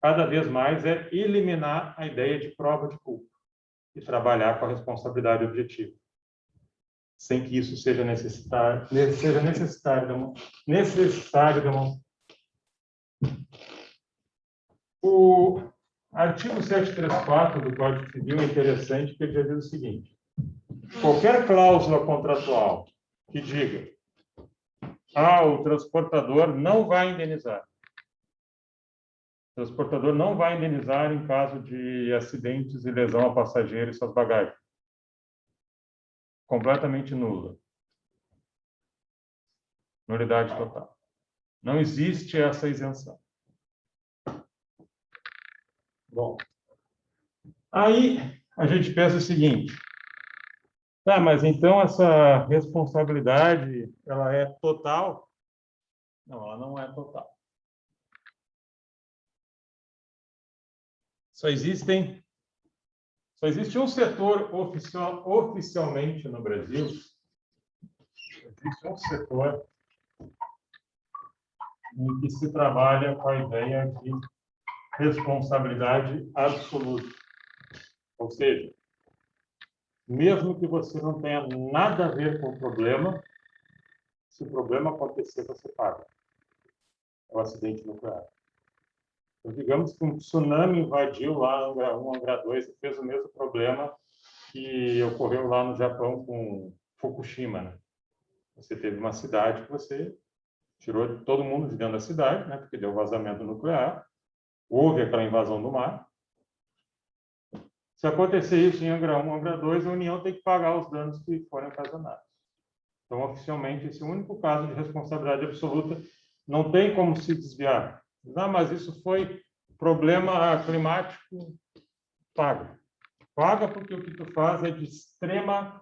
cada vez mais é eliminar a ideia de prova de culpa e trabalhar com a responsabilidade objetiva, sem que isso seja necessário O artigo 734 do Código Civil é interessante, porque ele já diz o seguinte: qualquer cláusula contratual que diga o transportador não vai indenizar. O transportador não vai indenizar em caso de acidentes e lesão a passageiro e suas bagagens. Completamente nula. Nulidade total. Não existe essa isenção. Bom, aí a gente pensa o seguinte: tá, mas então essa responsabilidade, ela é total? Não, ela não é total. Só existe um setor oficialmente no Brasil, existe um setor em que se trabalha com a ideia de responsabilidade absoluta. Ou seja, mesmo que você não tenha nada a ver com o problema, se o problema acontecer, você paga. É o acidente nuclear. Então, digamos que um tsunami invadiu lá Angra 1, Angra 2 e fez o mesmo problema que ocorreu lá no Japão com Fukushima, né? Você teve uma cidade que você tirou todo mundo de dentro da cidade, né? Porque deu vazamento nuclear, houve aquela invasão do mar. Se acontecer isso em Angra 1, Angra 2, a União tem que pagar os danos que foram ocasionados. Então, oficialmente, esse é o único caso de responsabilidade absoluta, não tem como se desviar. Mas isso foi problema climático, paga. Paga porque o que tu faz é de extrema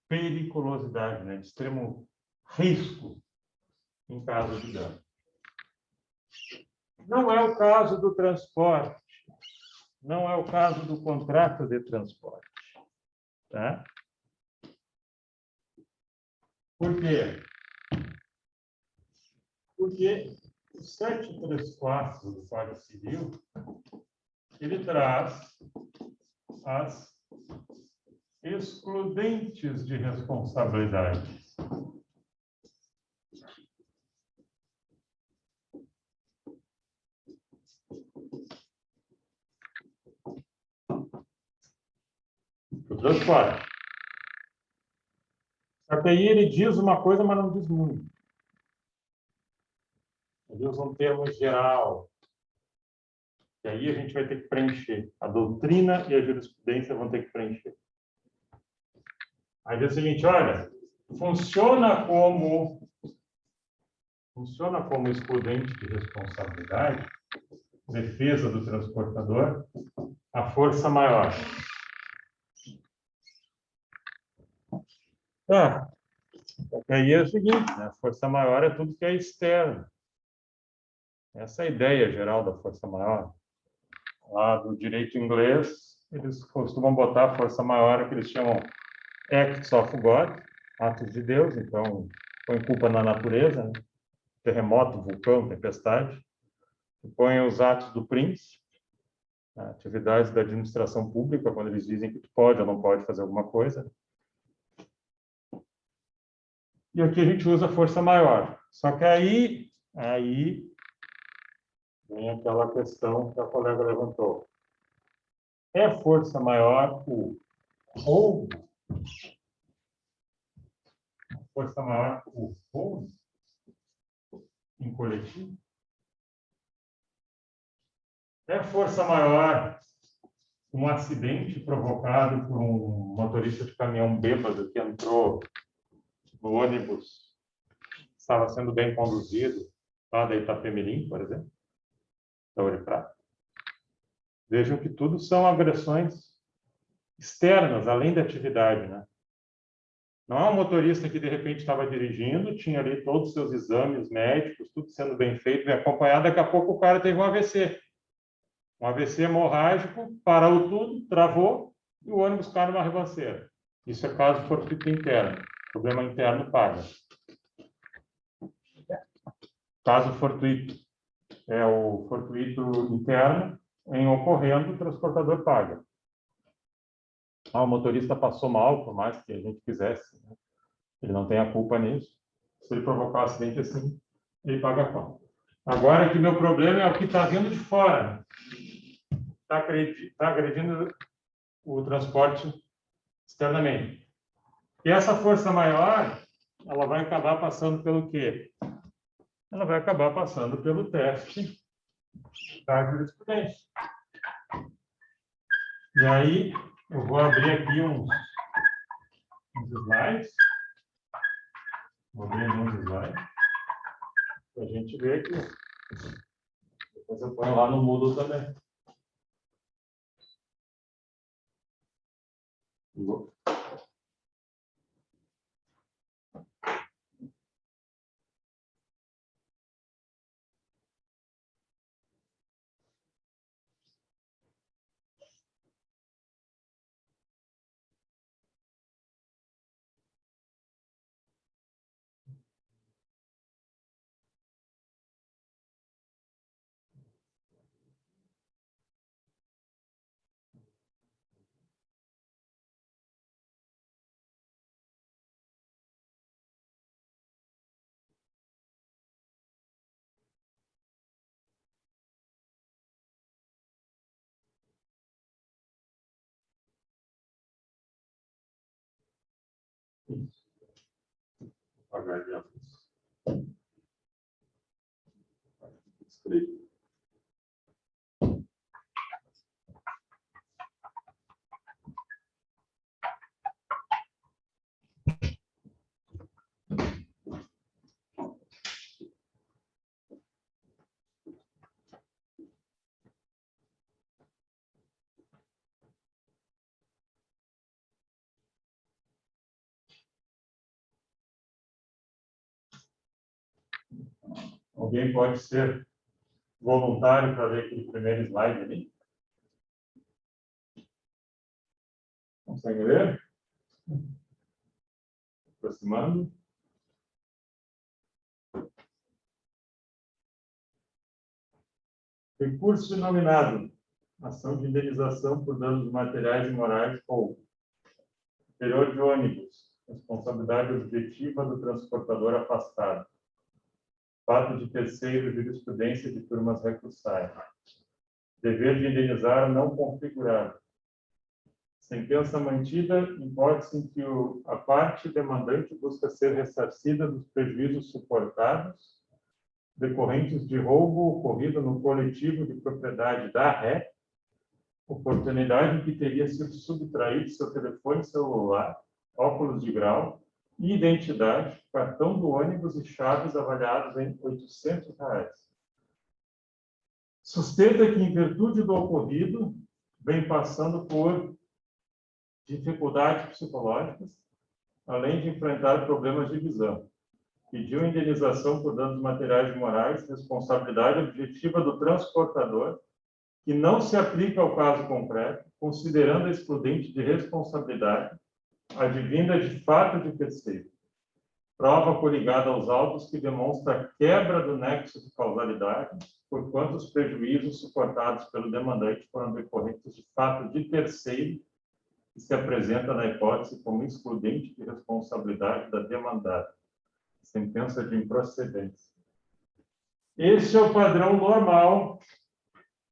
periculosidade, né? De extremo risco em caso de dano. Não é o caso do transporte, não é o caso do contrato de transporte. Tá? Por quê? Porque o 734 do Código Civil, ele traz as excludentes de responsabilidade. O transporte. Só que aí ele diz uma coisa, mas não diz muito. Ele usa um termo geral. E aí a gente vai ter que preencher. A doutrina e a jurisprudência vão ter que preencher. Aí diz o seguinte: olha, funciona como excludente de responsabilidade, defesa do transportador, a força maior. Tá. Aí é o seguinte, né? A força maior é tudo que é externo. Essa é a ideia geral da força maior. Lá do direito inglês, eles costumam botar a força maior, que eles chamam acts of God, atos de Deus. Então, põe culpa na natureza, né? Terremoto, vulcão, tempestade. Põe os atos do príncipe, atividades da administração pública, quando eles dizem que tu pode ou não pode fazer alguma coisa. E aqui a gente usa força maior. Só que aí vem aquela questão que a colega levantou. É força maior o roubo? Força maior o roubo em coletivo? É força maior um acidente provocado por um motorista de caminhão bêbado que entrou no ônibus, estava sendo bem conduzido, lá da Itapemirim, por exemplo, da Ouro Prata. Vejam que tudo são agressões externas, além da atividade, né? Não é um motorista que, de repente, estava dirigindo, tinha ali todos os seus exames médicos, tudo sendo bem feito, bem acompanhado, daqui a pouco o cara teve um AVC. Um AVC hemorrágico, parou tudo, travou, e o ônibus cai numa ribanceira. Isso é caso fortuito interno. Problema interno paga. Caso fortuito é o fortuito interno, em ocorrendo, o transportador paga. O motorista passou mal, por mais que a gente quisesse, né? Ele não tem a culpa nisso. Se ele provocar um acidente assim, ele paga a conta. Agora que meu problema é o que está vindo de fora. Está agredindo o transporte externamente. E essa força maior, ela vai acabar passando pelo quê? Ela vai acabar passando pelo teste da jurisprudência. E aí, eu vou abrir aqui uns slides. Vou abrir uns slides para a gente ver aqui. Depois eu ponho lá no Moodle também. Apagar de aviso. Escrevi. Alguém pode ser voluntário para ver aquele primeiro slide ali? Consegue ver? Aproximando. Recurso denominado ação de indenização por danos materiais e morais ou interior de ônibus, responsabilidade objetiva do transportador afastado, fato de terceiro, jurisprudência de turmas recursais, dever de indenizar não configurado, sentença mantida, hipótese em que a parte demandante busca ser ressarcida dos prejuízos suportados decorrentes de roubo ocorrido no coletivo de propriedade da ré, oportunidade em que teria sido subtraído seu telefone celular, óculos de grau, identidade, cartão do ônibus e chaves avaliados em R$ 800. Sustenta que, em virtude do ocorrido, vem passando por dificuldades psicológicas, além de enfrentar problemas de visão. Pediu indenização por danos materiais e morais, responsabilidade objetiva do transportador, que não se aplica ao caso concreto, considerando a excludente de responsabilidade, advinda de fato de terceiro. Prova coligada aos autos que demonstra a quebra do nexo de causalidade, porquanto os prejuízos suportados pelo demandante foram decorrentes de fato de terceiro, que se apresenta na hipótese como excludente de responsabilidade da demandada. sentença de improcedência. Esse é o padrão normal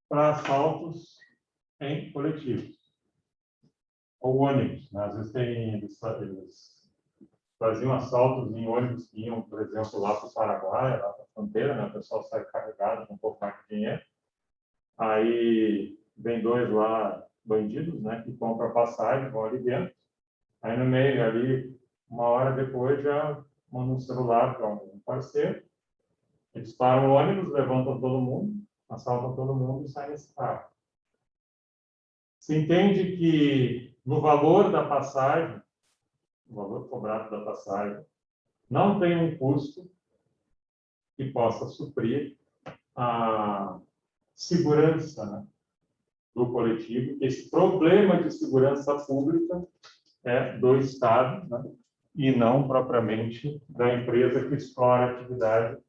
para assaltos em coletivos ou ônibus, né? Às vezes eles faziam assaltos em ônibus que iam, por exemplo, lá para o Paraguai, lá para a fronteira, né? O pessoal sai carregado com um pouco mais de dinheiro. Aí vem dois lá, bandidos, né? Que compram passagem, vão ali dentro. Aí no meio, ali, uma hora depois, já mandam um celular para um parceiro. Eles param o ônibus, levantam todo mundo, assaltam todo mundo e saem nesse carro. Se entende que no valor da passagem, o valor cobrado da passagem, não tem um custo que possa suprir a segurança, né, do coletivo. Esse problema de segurança pública é do Estado, né, e não propriamente da empresa que explora a atividade.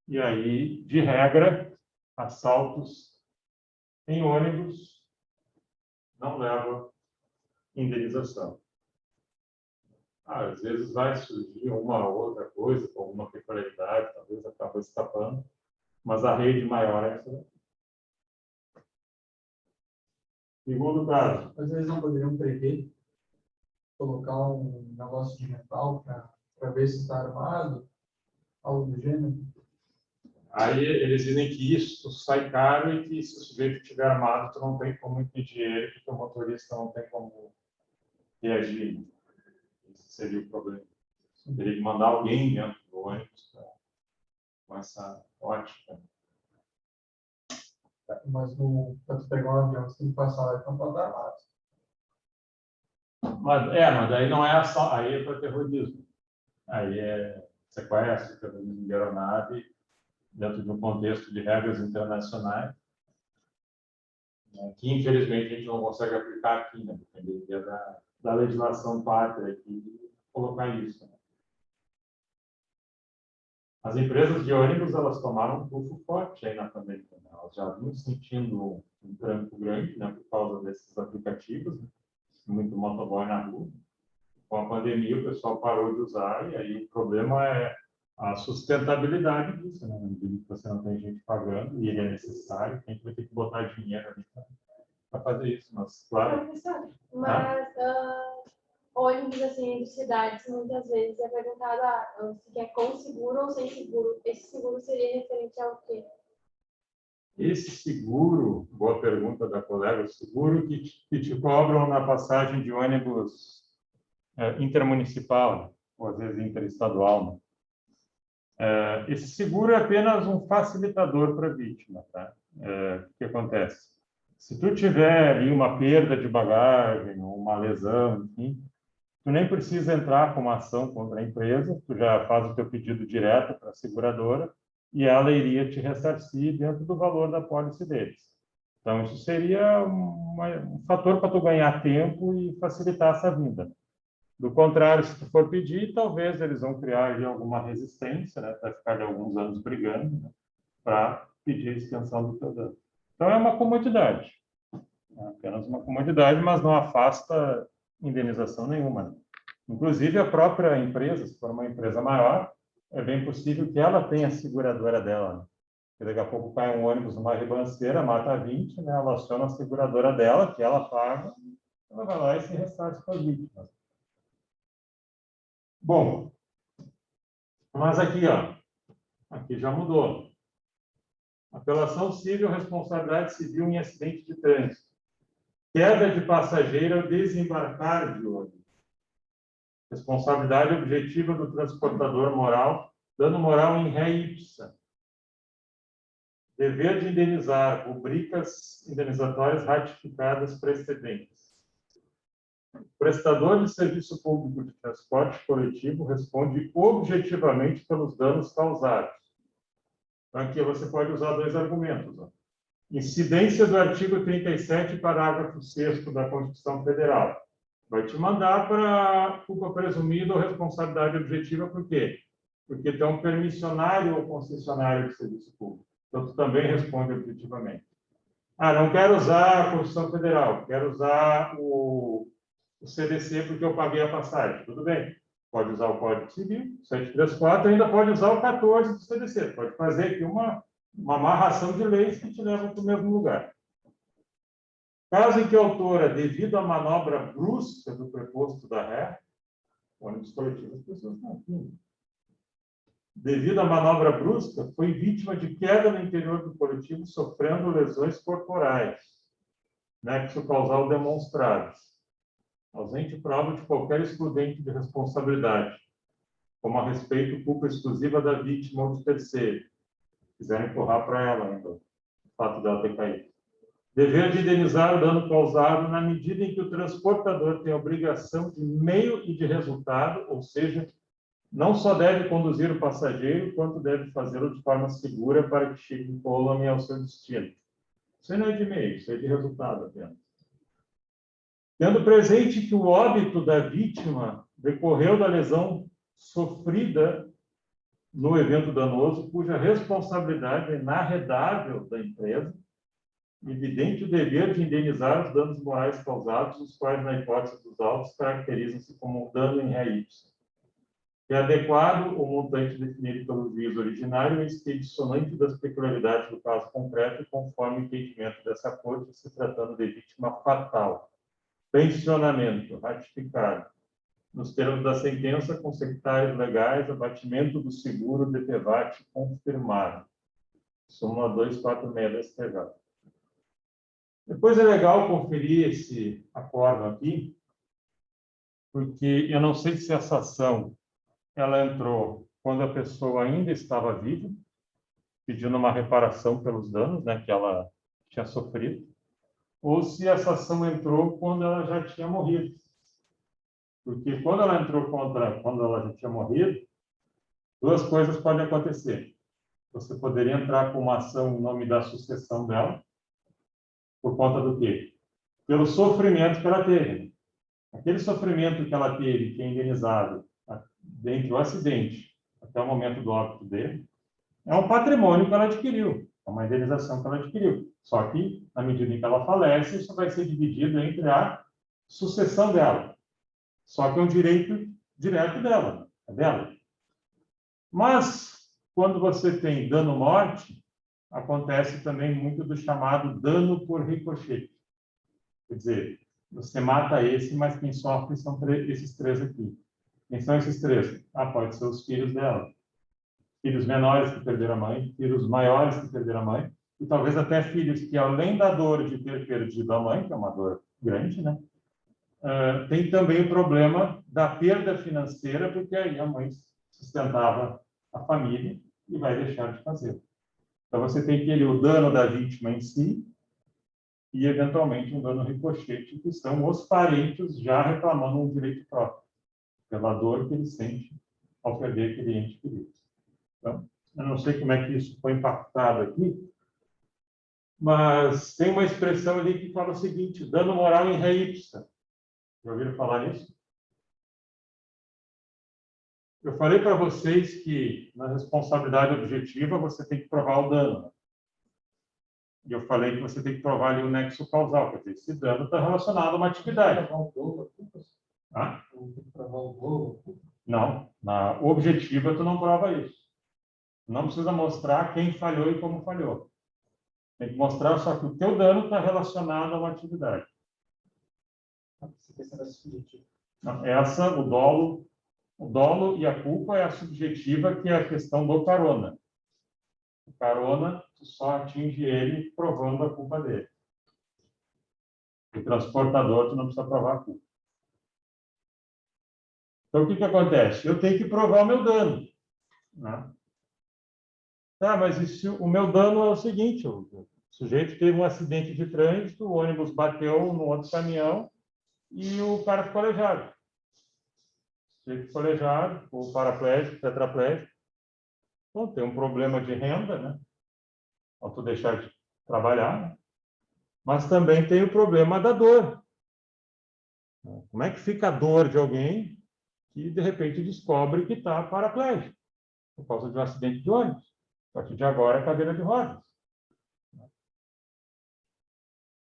E aí, de regra, assaltos em ônibus não levam indenização. Às vezes vai surgir uma ou outra coisa, com alguma peculiaridade, talvez acaba escapando, mas a rede maior é essa daqui. Segundo caso. Às vezes não poderiam prever, colocar um negócio de metal para ver se está armado, algo do gênero. Aí eles dizem que isso sai caro e que se o sujeito estiver armado, tu não tem como impedir ele, porque o motorista não tem como reagir. Esse seria o problema. Teria que mandar alguém dentro do ônibus com essa ótica. Mas para tu pegar um avião, você tem que passar lá e tampar da armado. Mas daí não é só, aí é para terrorismo. Aí é sequestro, terrorismo de aeronave, dentro de um contexto de regras internacionais, né, que infelizmente a gente não consegue aplicar aqui, né? Dependeria da legislação pátria aqui de colocar isso. Né? As empresas de ônibus, elas tomaram um pufo forte aí na pandemia. Né? Elas já vinham sentindo um tranco grande, né, por causa desses aplicativos, né? Muito motoboy na rua. Com a pandemia, o pessoal parou de usar, e aí o problema é a sustentabilidade disso, né? Você não tem gente pagando, e ele é necessário, a gente vai ter que botar dinheiro ali para fazer isso, mas claro. Professor, mas ônibus assim, entre cidades, muitas vezes é perguntado se quer com seguro ou sem seguro. Esse seguro seria referente ao quê? Esse seguro, boa pergunta da colega, o seguro que te cobram na passagem de ônibus intermunicipal, ou às vezes interestadual, né? Esse seguro é apenas um facilitador para a vítima. Tá? O que acontece? Se tu tiver ali uma perda de bagagem, ou uma lesão, enfim, tu nem precisa entrar com uma ação contra a empresa, tu já faz o teu pedido direto para a seguradora e ela iria te ressarcir dentro do valor da pólice deles. Então, isso seria um fator para tu ganhar tempo e facilitar essa vinda. Do contrário, se tu for pedir, talvez eles vão criar alguma resistência, né, para ficar de alguns anos brigando, né, para pedir a extensão do teu dano. Então, é uma comodidade. É apenas uma comodidade, mas não afasta indenização nenhuma. Né? Inclusive, a própria empresa, se for uma empresa maior, é bem possível que ela tenha a seguradora dela. Né? Porque daqui a pouco cai um ônibus numa ribanceira, mata 20, né, ela aciona a seguradora dela, que ela paga, ela vai lá e se ressarce com as vítimas. Bom, mas aqui, ó, aqui já mudou. Apelação civil, responsabilidade civil em acidente de trânsito. Queda de passageiro ao desembarcar de ônibus. Responsabilidade objetiva do transportador moral, dano moral em ré ipsa. Dever de indenizar, rubricas indenizatórias ratificadas precedentes. O prestador de serviço público de transporte coletivo responde objetivamente pelos danos causados. Então, aqui você pode usar dois argumentos. Ó. Incidência do artigo 37, parágrafo 6º da Constituição Federal. Vai te mandar para culpa presumida ou responsabilidade objetiva, por quê? Porque tu é um permissionário ou concessionário de serviço público. Então, tu também responde objetivamente. Não quero usar a Constituição Federal, quero usar o CDC porque eu paguei a passagem. Tudo bem. pode usar o Código Civil, 734, ainda pode usar o 14 do CDC. Pode fazer aqui uma amarração de leis que te levam para o mesmo lugar. Caso em que a autora, devido à manobra brusca do preposto da ré, ônibus coletivo, as pessoas estão aqui. Devido à manobra brusca, foi vítima de queda no interior do coletivo, sofrendo lesões corporais. Nexo causal demonstrado. Ausente prova de qualquer excludente de responsabilidade, como a respeito culpa exclusiva da vítima ou de terceiro. Quiserem empurrar para ela ainda, o fato dela ter caído. Dever de indenizar o dano causado na medida em que o transportador tem obrigação de meio e de resultado, ou seja, não só deve conduzir o passageiro, quanto deve fazê-lo de forma segura para que chegue incólume ao seu destino. Isso não é de meio, isso é de resultado apenas. Tendo presente que o óbito da vítima decorreu da lesão sofrida no evento danoso, cuja responsabilidade é inarredável da empresa, evidente o dever de indenizar os danos morais causados, os quais, na hipótese dos autos, caracterizam-se como um dano em ré ipsa. É adequado o montante definido pelo juiz originário e expedicionante das peculiaridades do caso concreto, conforme o entendimento dessa corte, se tratando de vítima fatal. Pensionamento ratificado. Nos termos da sentença, com secretários legais, abatimento do seguro de PVAT confirmado. Súmula 246 da STJ. Depois é legal conferir esse acordo aqui, porque eu não sei se essa ação ela entrou quando a pessoa ainda estava viva, pedindo uma reparação pelos danos, né, que ela tinha sofrido, ou se essa ação entrou quando ela já tinha morrido. Porque quando ela entrou quando ela já tinha morrido, duas coisas podem acontecer. Você poderia entrar com uma ação em nome da sucessão dela, por conta do quê? Pelo sofrimento que ela teve. Aquele sofrimento que ela teve, que é indenizado dentre o acidente até o momento do óbito dele, é um patrimônio que ela adquiriu, é uma indenização que ela adquiriu. Só que, na medida em que ela falece, isso vai ser dividido entre a sucessão dela. Só que é um direito direto dela, é dela. Mas, quando você tem dano-morte, acontece também muito do chamado dano por ricochete. Quer dizer, você mata esse, mas quem sofre são esses três aqui. Quem são esses três? Pode ser os filhos dela. Filhos menores que perderam a mãe, filhos maiores que perderam a mãe, e talvez até filhos que, além da dor de ter perdido a mãe, que é uma dor grande, né? Tem também o problema da perda financeira, porque aí a mãe sustentava a família e vai deixar de fazer. Então, você tem o dano da vítima em si e, eventualmente, um dano ricochete, que são os parentes já reclamando um direito próprio, pela dor que ele sente ao perder aquele ente querido. Então, eu não sei como é que isso foi impactado aqui, mas tem uma expressão ali que fala o seguinte: dano moral em ré ipsa. Já ouviram falar nisso? Eu falei para vocês que na responsabilidade objetiva você tem que provar o dano. E eu falei que você tem que provar ali o nexo causal, quer dizer, esse dano está relacionado a uma atividade. Não, na objetiva tu não prova isso. Não precisa mostrar quem falhou e como falhou. Tem que mostrar só que o teu dano está relacionado a uma atividade. Não, essa, o dolo e a culpa é a subjetiva, que é a questão do carona. O carona, tu só atinge ele provando a culpa dele. O transportador, tu não precisa provar a culpa. Então, o que acontece? Eu tenho que provar o meu dano. Né? Tá, mas isso, o meu dano é o seguinte: o sujeito teve um acidente de trânsito, o ônibus bateu no outro caminhão e o cara ficou aleijado. O sujeito ficou aleijado, ou paraplégico, tetraplégico. Bom, tem um problema de renda, né? Ao tu deixar de trabalhar, né? Mas também tem o problema da dor. Como é que fica a dor de alguém que, de repente, descobre que está paraplégico por causa de um acidente de ônibus? A partir de agora é cadeira de rodas.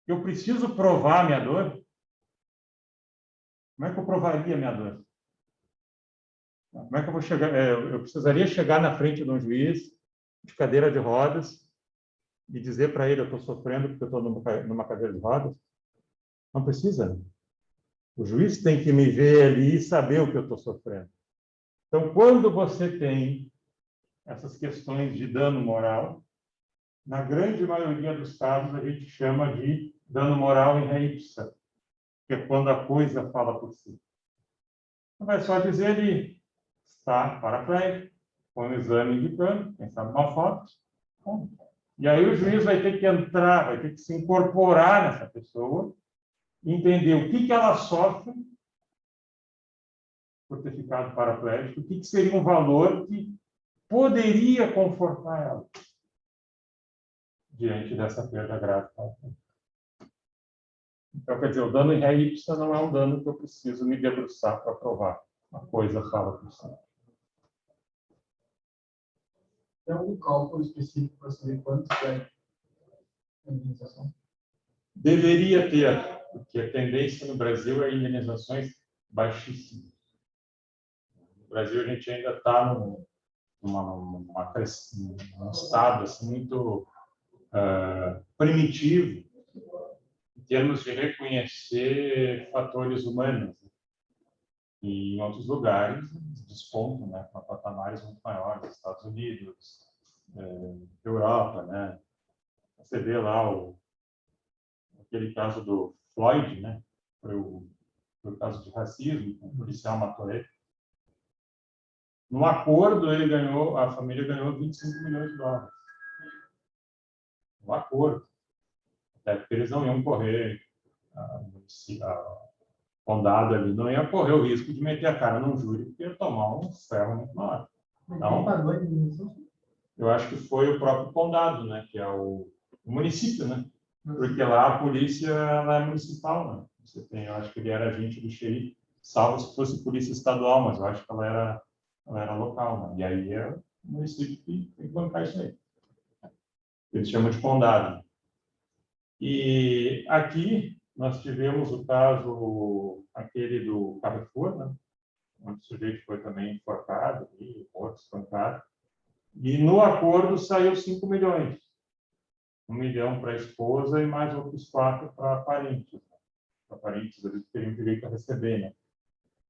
Eu preciso provar a minha dor? Como é que eu provaria a minha dor? Como é que eu vou chegar? Eu precisaria chegar na frente de um juiz de cadeira de rodas e dizer para ele: eu estou sofrendo porque eu estou numa cadeira de rodas? Não precisa. O juiz tem que me ver ali e saber o que eu estou sofrendo. Então, quando você tem essas questões de dano moral, na grande maioria dos casos, a gente chama de dano moral in re ipsa, que é quando a coisa fala por si. Não vai só dizer ali, está paraplégico, com um exame de campo, quem sabe uma foto. E aí o juiz vai ter que entrar, vai ter que se incorporar nessa pessoa, entender o que ela sofre por ter ficado paraplégico, o que seria um valor que poderia confortar ela diante dessa perda grave. Então, quer dizer, o dano em ré ipsa não é um dano que eu preciso me debruçar para provar. A coisa fala por si. Tem algum cálculo específico para saber quanto é a indenização? Deveria ter, porque a tendência no Brasil é indenizações baixíssimas. No Brasil, a gente ainda está num estado assim, muito primitivo em termos de reconhecer fatores humanos. E em outros lugares, despontam, né, para patamares muito maiores, Estados Unidos, Europa, né? Você vê lá aquele caso do Floyd, né? Foi o caso de racismo, o policial matou ele. No acordo, ele ganhou, a família ganhou 25 milhões de dólares. No acordo. Até porque eles não iam correr, a condado ali não ia correr o risco de meter a cara num júri, porque ia tomar um ferro muito maior. Então, eu acho que foi o próprio condado, né? Que é o município, né? Porque lá a polícia ela é municipal, né? Você tem, eu acho que ele era agente do xerife, salvo se fosse polícia estadual, mas eu acho que ela era local, né? E aí é o município que tem que bancar isso aí. Eles chamam de condado. E aqui nós tivemos o caso, aquele do Carrefour, né? Onde o sujeito foi também enforcado, e outro espancado. E no acordo saiu 5 milhões. 1 milhão para a esposa e mais outros 4 para parentes. Para parentes, eles teriam direito a receber, né?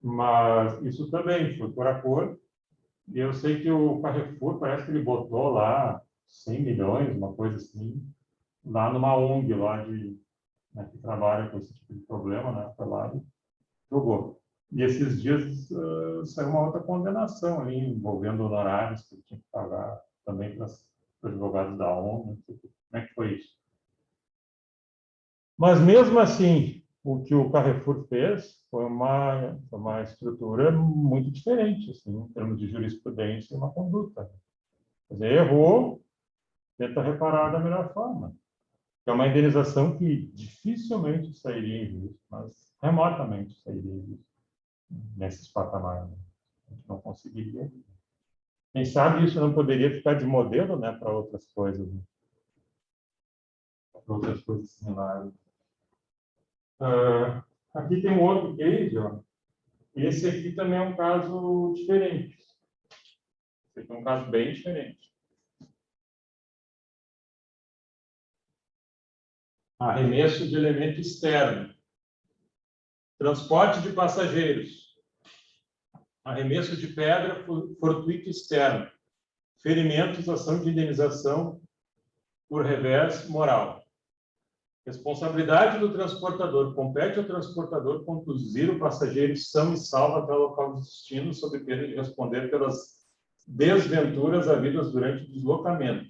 Mas isso também foi por acordo. E eu sei que o Carrefour, parece que ele botou lá 100 milhões, uma coisa assim, lá numa ONG lá né, que trabalha com esse tipo de problema, né? Foi lá e jogou. E esses dias saiu uma outra condenação ali, envolvendo honorários que ele tinha que pagar também para os advogados da ONU. Como é que foi isso? Mas, mesmo assim, o que o Carrefour fez foi uma estrutura muito diferente, assim, em termos de jurisprudência e uma conduta. Quer dizer, errou, tenta reparar da melhor forma. É uma indenização que dificilmente sairia em juízo, mas remotamente sairia em juízo nesses patamares. A gente não conseguiria. Quem sabe isso não poderia ficar de modelo, né, para outras coisas, né? Para outras coisas similares. Aqui tem um outro case, ó. Esse aqui também é um caso diferente. Esse aqui é um caso bem diferente. Arremesso de elemento externo. Transporte de passageiros. Arremesso de pedra fortuito externo. Ferimentos, ação de indenização por revés moral. Responsabilidade do transportador. Compete ao transportador conduzir o passageiro são e salvo até o local de destino, sob pena de responder pelas desventuras havidas durante o deslocamento.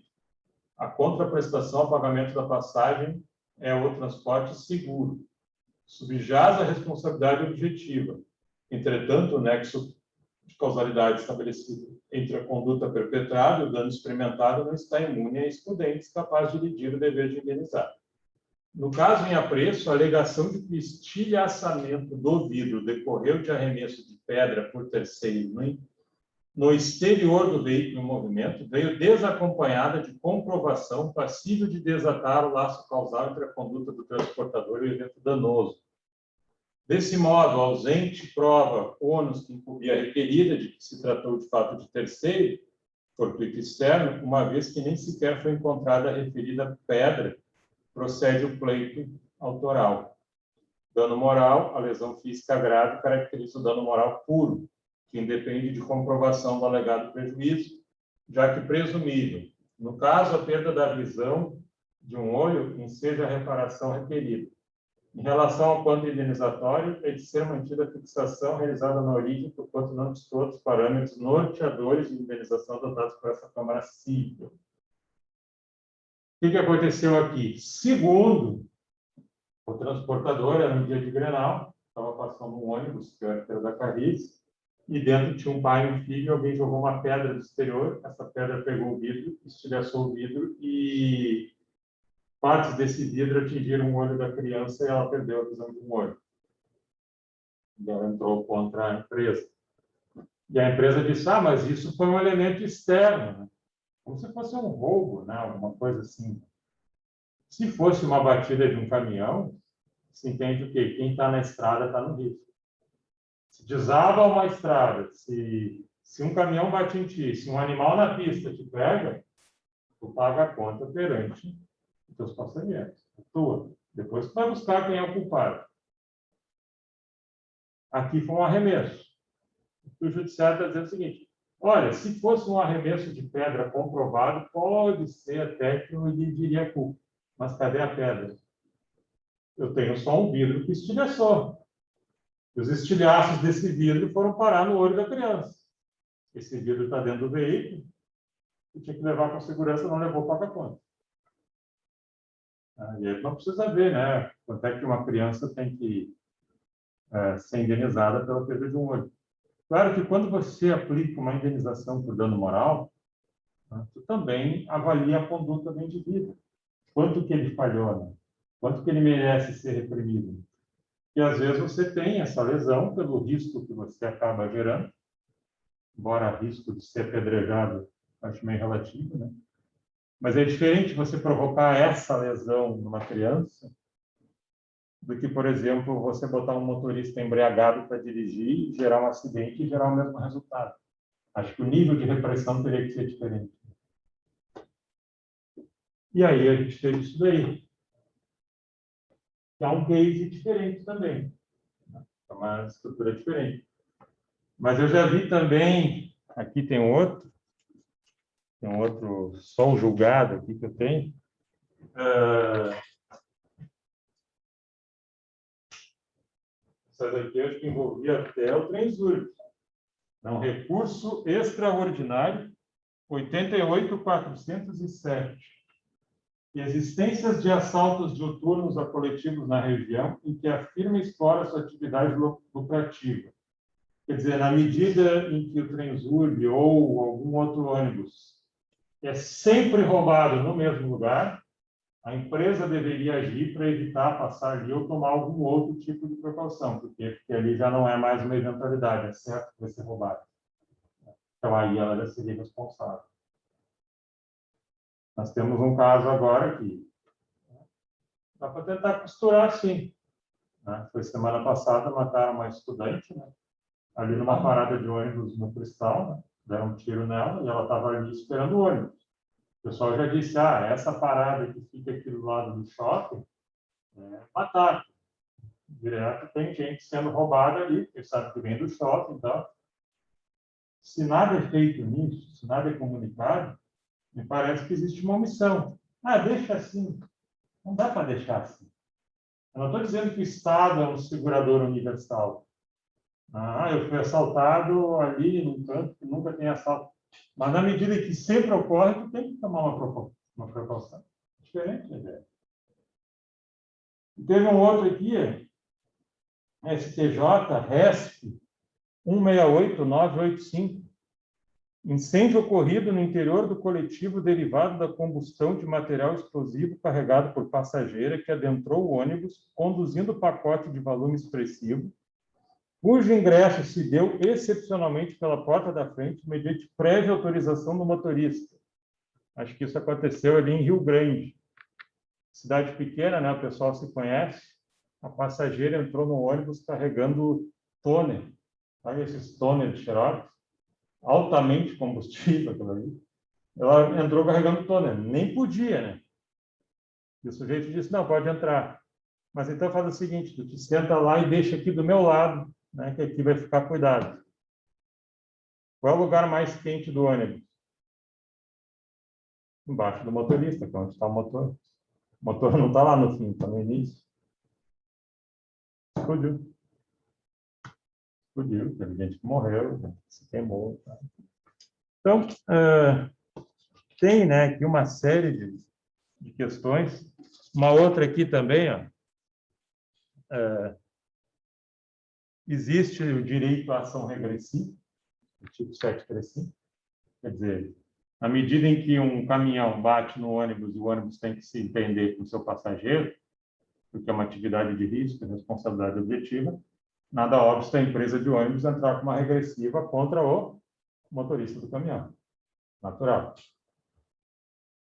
A contraprestação ao pagamento da passagem é o transporte seguro. Subjaz a responsabilidade objetiva. Entretanto, o nexo de causalidade estabelecido entre a conduta perpetrada e o dano experimentado não está imune a excludentes capazes de lidir o dever de indenizar. No caso em apreço, a alegação de que o estilhaçamento do vidro decorreu de arremesso de pedra por terceiro no exterior do veículo em movimento veio desacompanhada de comprovação passível de desatar o laço causal entre a conduta do transportador e o evento danoso. Desse modo, ausente prova ônus que incumbia a requerida de que se tratou de fato de terceiro, fortuito externo, uma vez que nem sequer foi encontrada a referida pedra, procede o pleito autoral. Dano moral, a lesão física grave caracteriza o dano moral puro, que independe de comprovação do alegado prejuízo, já que presumível. No caso, a perda da visão de um olho enseja a reparação requerida. Em relação ao quanto indenizatório, é de ser mantida a fixação realizada na origem, por quanto não distor dos parâmetros norteadores de indenização adotados por essa Câmara Civil. O que aconteceu aqui? Segundo o transportador, era um dia de Grenal, estava passando um ônibus, que era da Carris, e dentro tinha um pai e um filho, alguém jogou uma pedra do exterior, essa pedra pegou o vidro, estilhaçou o vidro e partes desse vidro atingiram o olho da criança e ela perdeu a visão de um olho. E ela entrou contra a empresa. E a empresa disse, mas isso foi um elemento externo, né? Como se fosse um roubo, né? Alguma coisa assim. Se fosse uma batida de um caminhão, se entende o quê? Quem está na estrada está no risco. Se desaba uma estrada, se um caminhão bate em ti, se um animal na pista te pega, tu paga a conta perante os teus passageiros. A tua. Depois tu vai buscar quem é o culpado. Aqui foi um arremesso. O judiciário está dizendo o seguinte, olha, se fosse um arremesso de pedra comprovado, pode ser até que eu lhe diria culpa. Mas cadê a pedra? Eu tenho só um vidro que estilhaçou. E os estilhaços desse vidro foram parar no olho da criança. Esse vidro está dentro do veículo e tinha que levar com segurança, não levou para a conta. E aí não precisa ver, né? Quanto é que uma criança tem que ser indenizada pela perda de um olho. Claro que quando você aplica uma indenização por dano moral, tu também avalia a conduta do indivíduo. Quanto que ele falhou, né? Quanto que ele merece ser reprimido. E às vezes você tem essa lesão pelo risco que você acaba gerando, embora risco de ser apedrejado, acho meio relativo, né? Mas é diferente você provocar essa lesão numa criança do que, por exemplo, você botar um motorista embriagado para dirigir, gerar um acidente e gerar o mesmo resultado. Acho que o nível de repressão teria que ser diferente. E aí a gente teve isso daí. Que é um case diferente também. É uma estrutura diferente. Mas eu já vi também, aqui tem outro som julgado aqui que eu tenho. Essa daqui eu acho que envolvia até o Transurb. É um recurso extraordinário, 88.407. Existências de assaltos diuturnos a coletivos na região em que a firma explora sua atividade lucrativa. Quer dizer, na medida em que o Transurb ou algum outro ônibus é sempre roubado no mesmo lugar, a empresa deveria agir para evitar passar ali ou tomar algum outro tipo de precaução, porque ali já não é mais uma eventualidade, é certo que vai ser roubado. Então, aí ela já seria responsável. Nós temos um caso agora que dá para tentar costurar assim. Né? Foi semana passada, mataram uma estudante, né? Ali numa parada de ônibus no Cristal, né? Deram um tiro nela e ela estava ali esperando o ônibus. O pessoal já disse, essa parada que fica aqui do lado do shopping é um ataque. Direto tem gente sendo roubada ali, porque sabe que vem do shopping e tal. Se nada é feito nisso, se nada é comunicado, me parece que existe uma omissão. Deixa assim. Não dá para deixar assim. Eu não estou dizendo que o Estado é um segurador universal. Eu fui assaltado ali num canto que nunca tem assalto. Mas na medida que sempre ocorre, tu tem que tomar uma precaução. Diferente da ideia. Teve um outro aqui, STJ, RESP 168985. Incêndio ocorrido no interior do coletivo derivado da combustão de material explosivo carregado por passageira que adentrou o ônibus, conduzindo pacote de volume expressivo, cujo ingresso se deu excepcionalmente pela porta da frente, mediante prévia autorização do motorista. Acho que isso aconteceu ali em Rio Grande. Cidade pequena, né? O pessoal se conhece. a passageira entrou no ônibus carregando toner. Sabe esses toner de xerox? Altamente combustível, aquilo ali. Ela entrou carregando toner. Nem podia, né? E o sujeito disse, não, pode entrar. Mas então faz o seguinte, tu te senta lá e deixa aqui do meu lado, né, que aqui vai ficar cuidado. Qual é o lugar mais quente do ônibus? Embaixo do motorista, que é onde está o motor. O motor não está lá no fim, está no início. Explodiu. Explodiu, teve gente que morreu, se queimou. Tá? Então, tem, né, aqui uma série de questões. Uma outra aqui também, ó. Existe o direito à ação regressiva, artigo 735. Quer dizer, à medida em que um caminhão bate no ônibus e o ônibus tem que se entender com o seu passageiro, porque é uma atividade de risco e responsabilidade objetiva, nada obsta a empresa de ônibus entrar com uma regressiva contra o motorista do caminhão. Natural.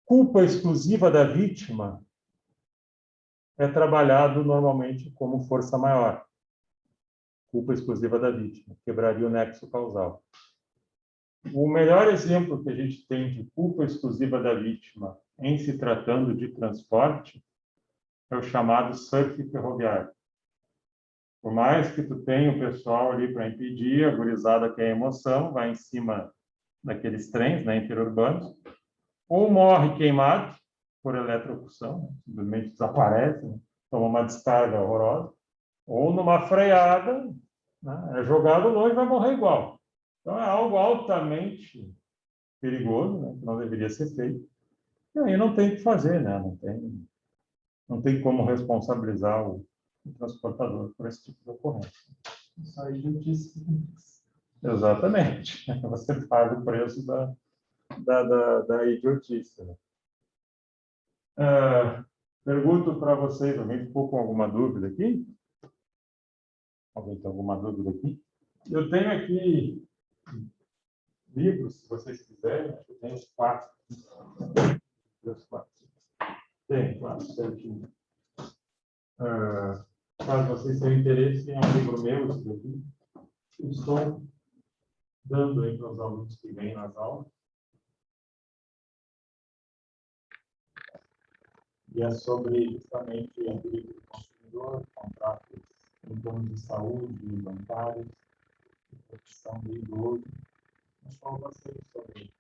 Culpa exclusiva da vítima é trabalhado normalmente como força maior. Culpa exclusiva da vítima. Quebraria o nexo causal. O melhor exemplo que a gente tem de culpa exclusiva da vítima em se tratando de transporte é o chamado surf ferroviário. Por mais que tu tenha o pessoal ali para impedir, a gurizada quer emoção, vai em cima daqueles trens, né, interurbanos, ou morre queimado por eletrocução, né, simplesmente desaparece, né, toma uma descarga horrorosa, ou numa freada, né, é jogado longe e vai morrer igual. Então, é algo altamente perigoso, né, que não deveria ser feito. E aí não tem o que fazer, né? Não tem como responsabilizar o transportador por esse tipo de ocorrência. Isso aí já disse. Exatamente. Você paga o preço da idiotice. Né? Pergunto para vocês, alguém ficou com alguma dúvida aqui? Alguém tem alguma dúvida aqui? Eu tenho aqui livros, se vocês quiserem, eu tenho os 4. Tem, 4, certinho. Caso vocês tenham interesse, é um livro meu, esse daqui. Eu estou dando aí para os alunos que vêm nas aulas. E é sobre justamente o direito do consumidor, contratos em torno de saúde, bancários, proteção do idoso. Nós falamos bastante sobre isso.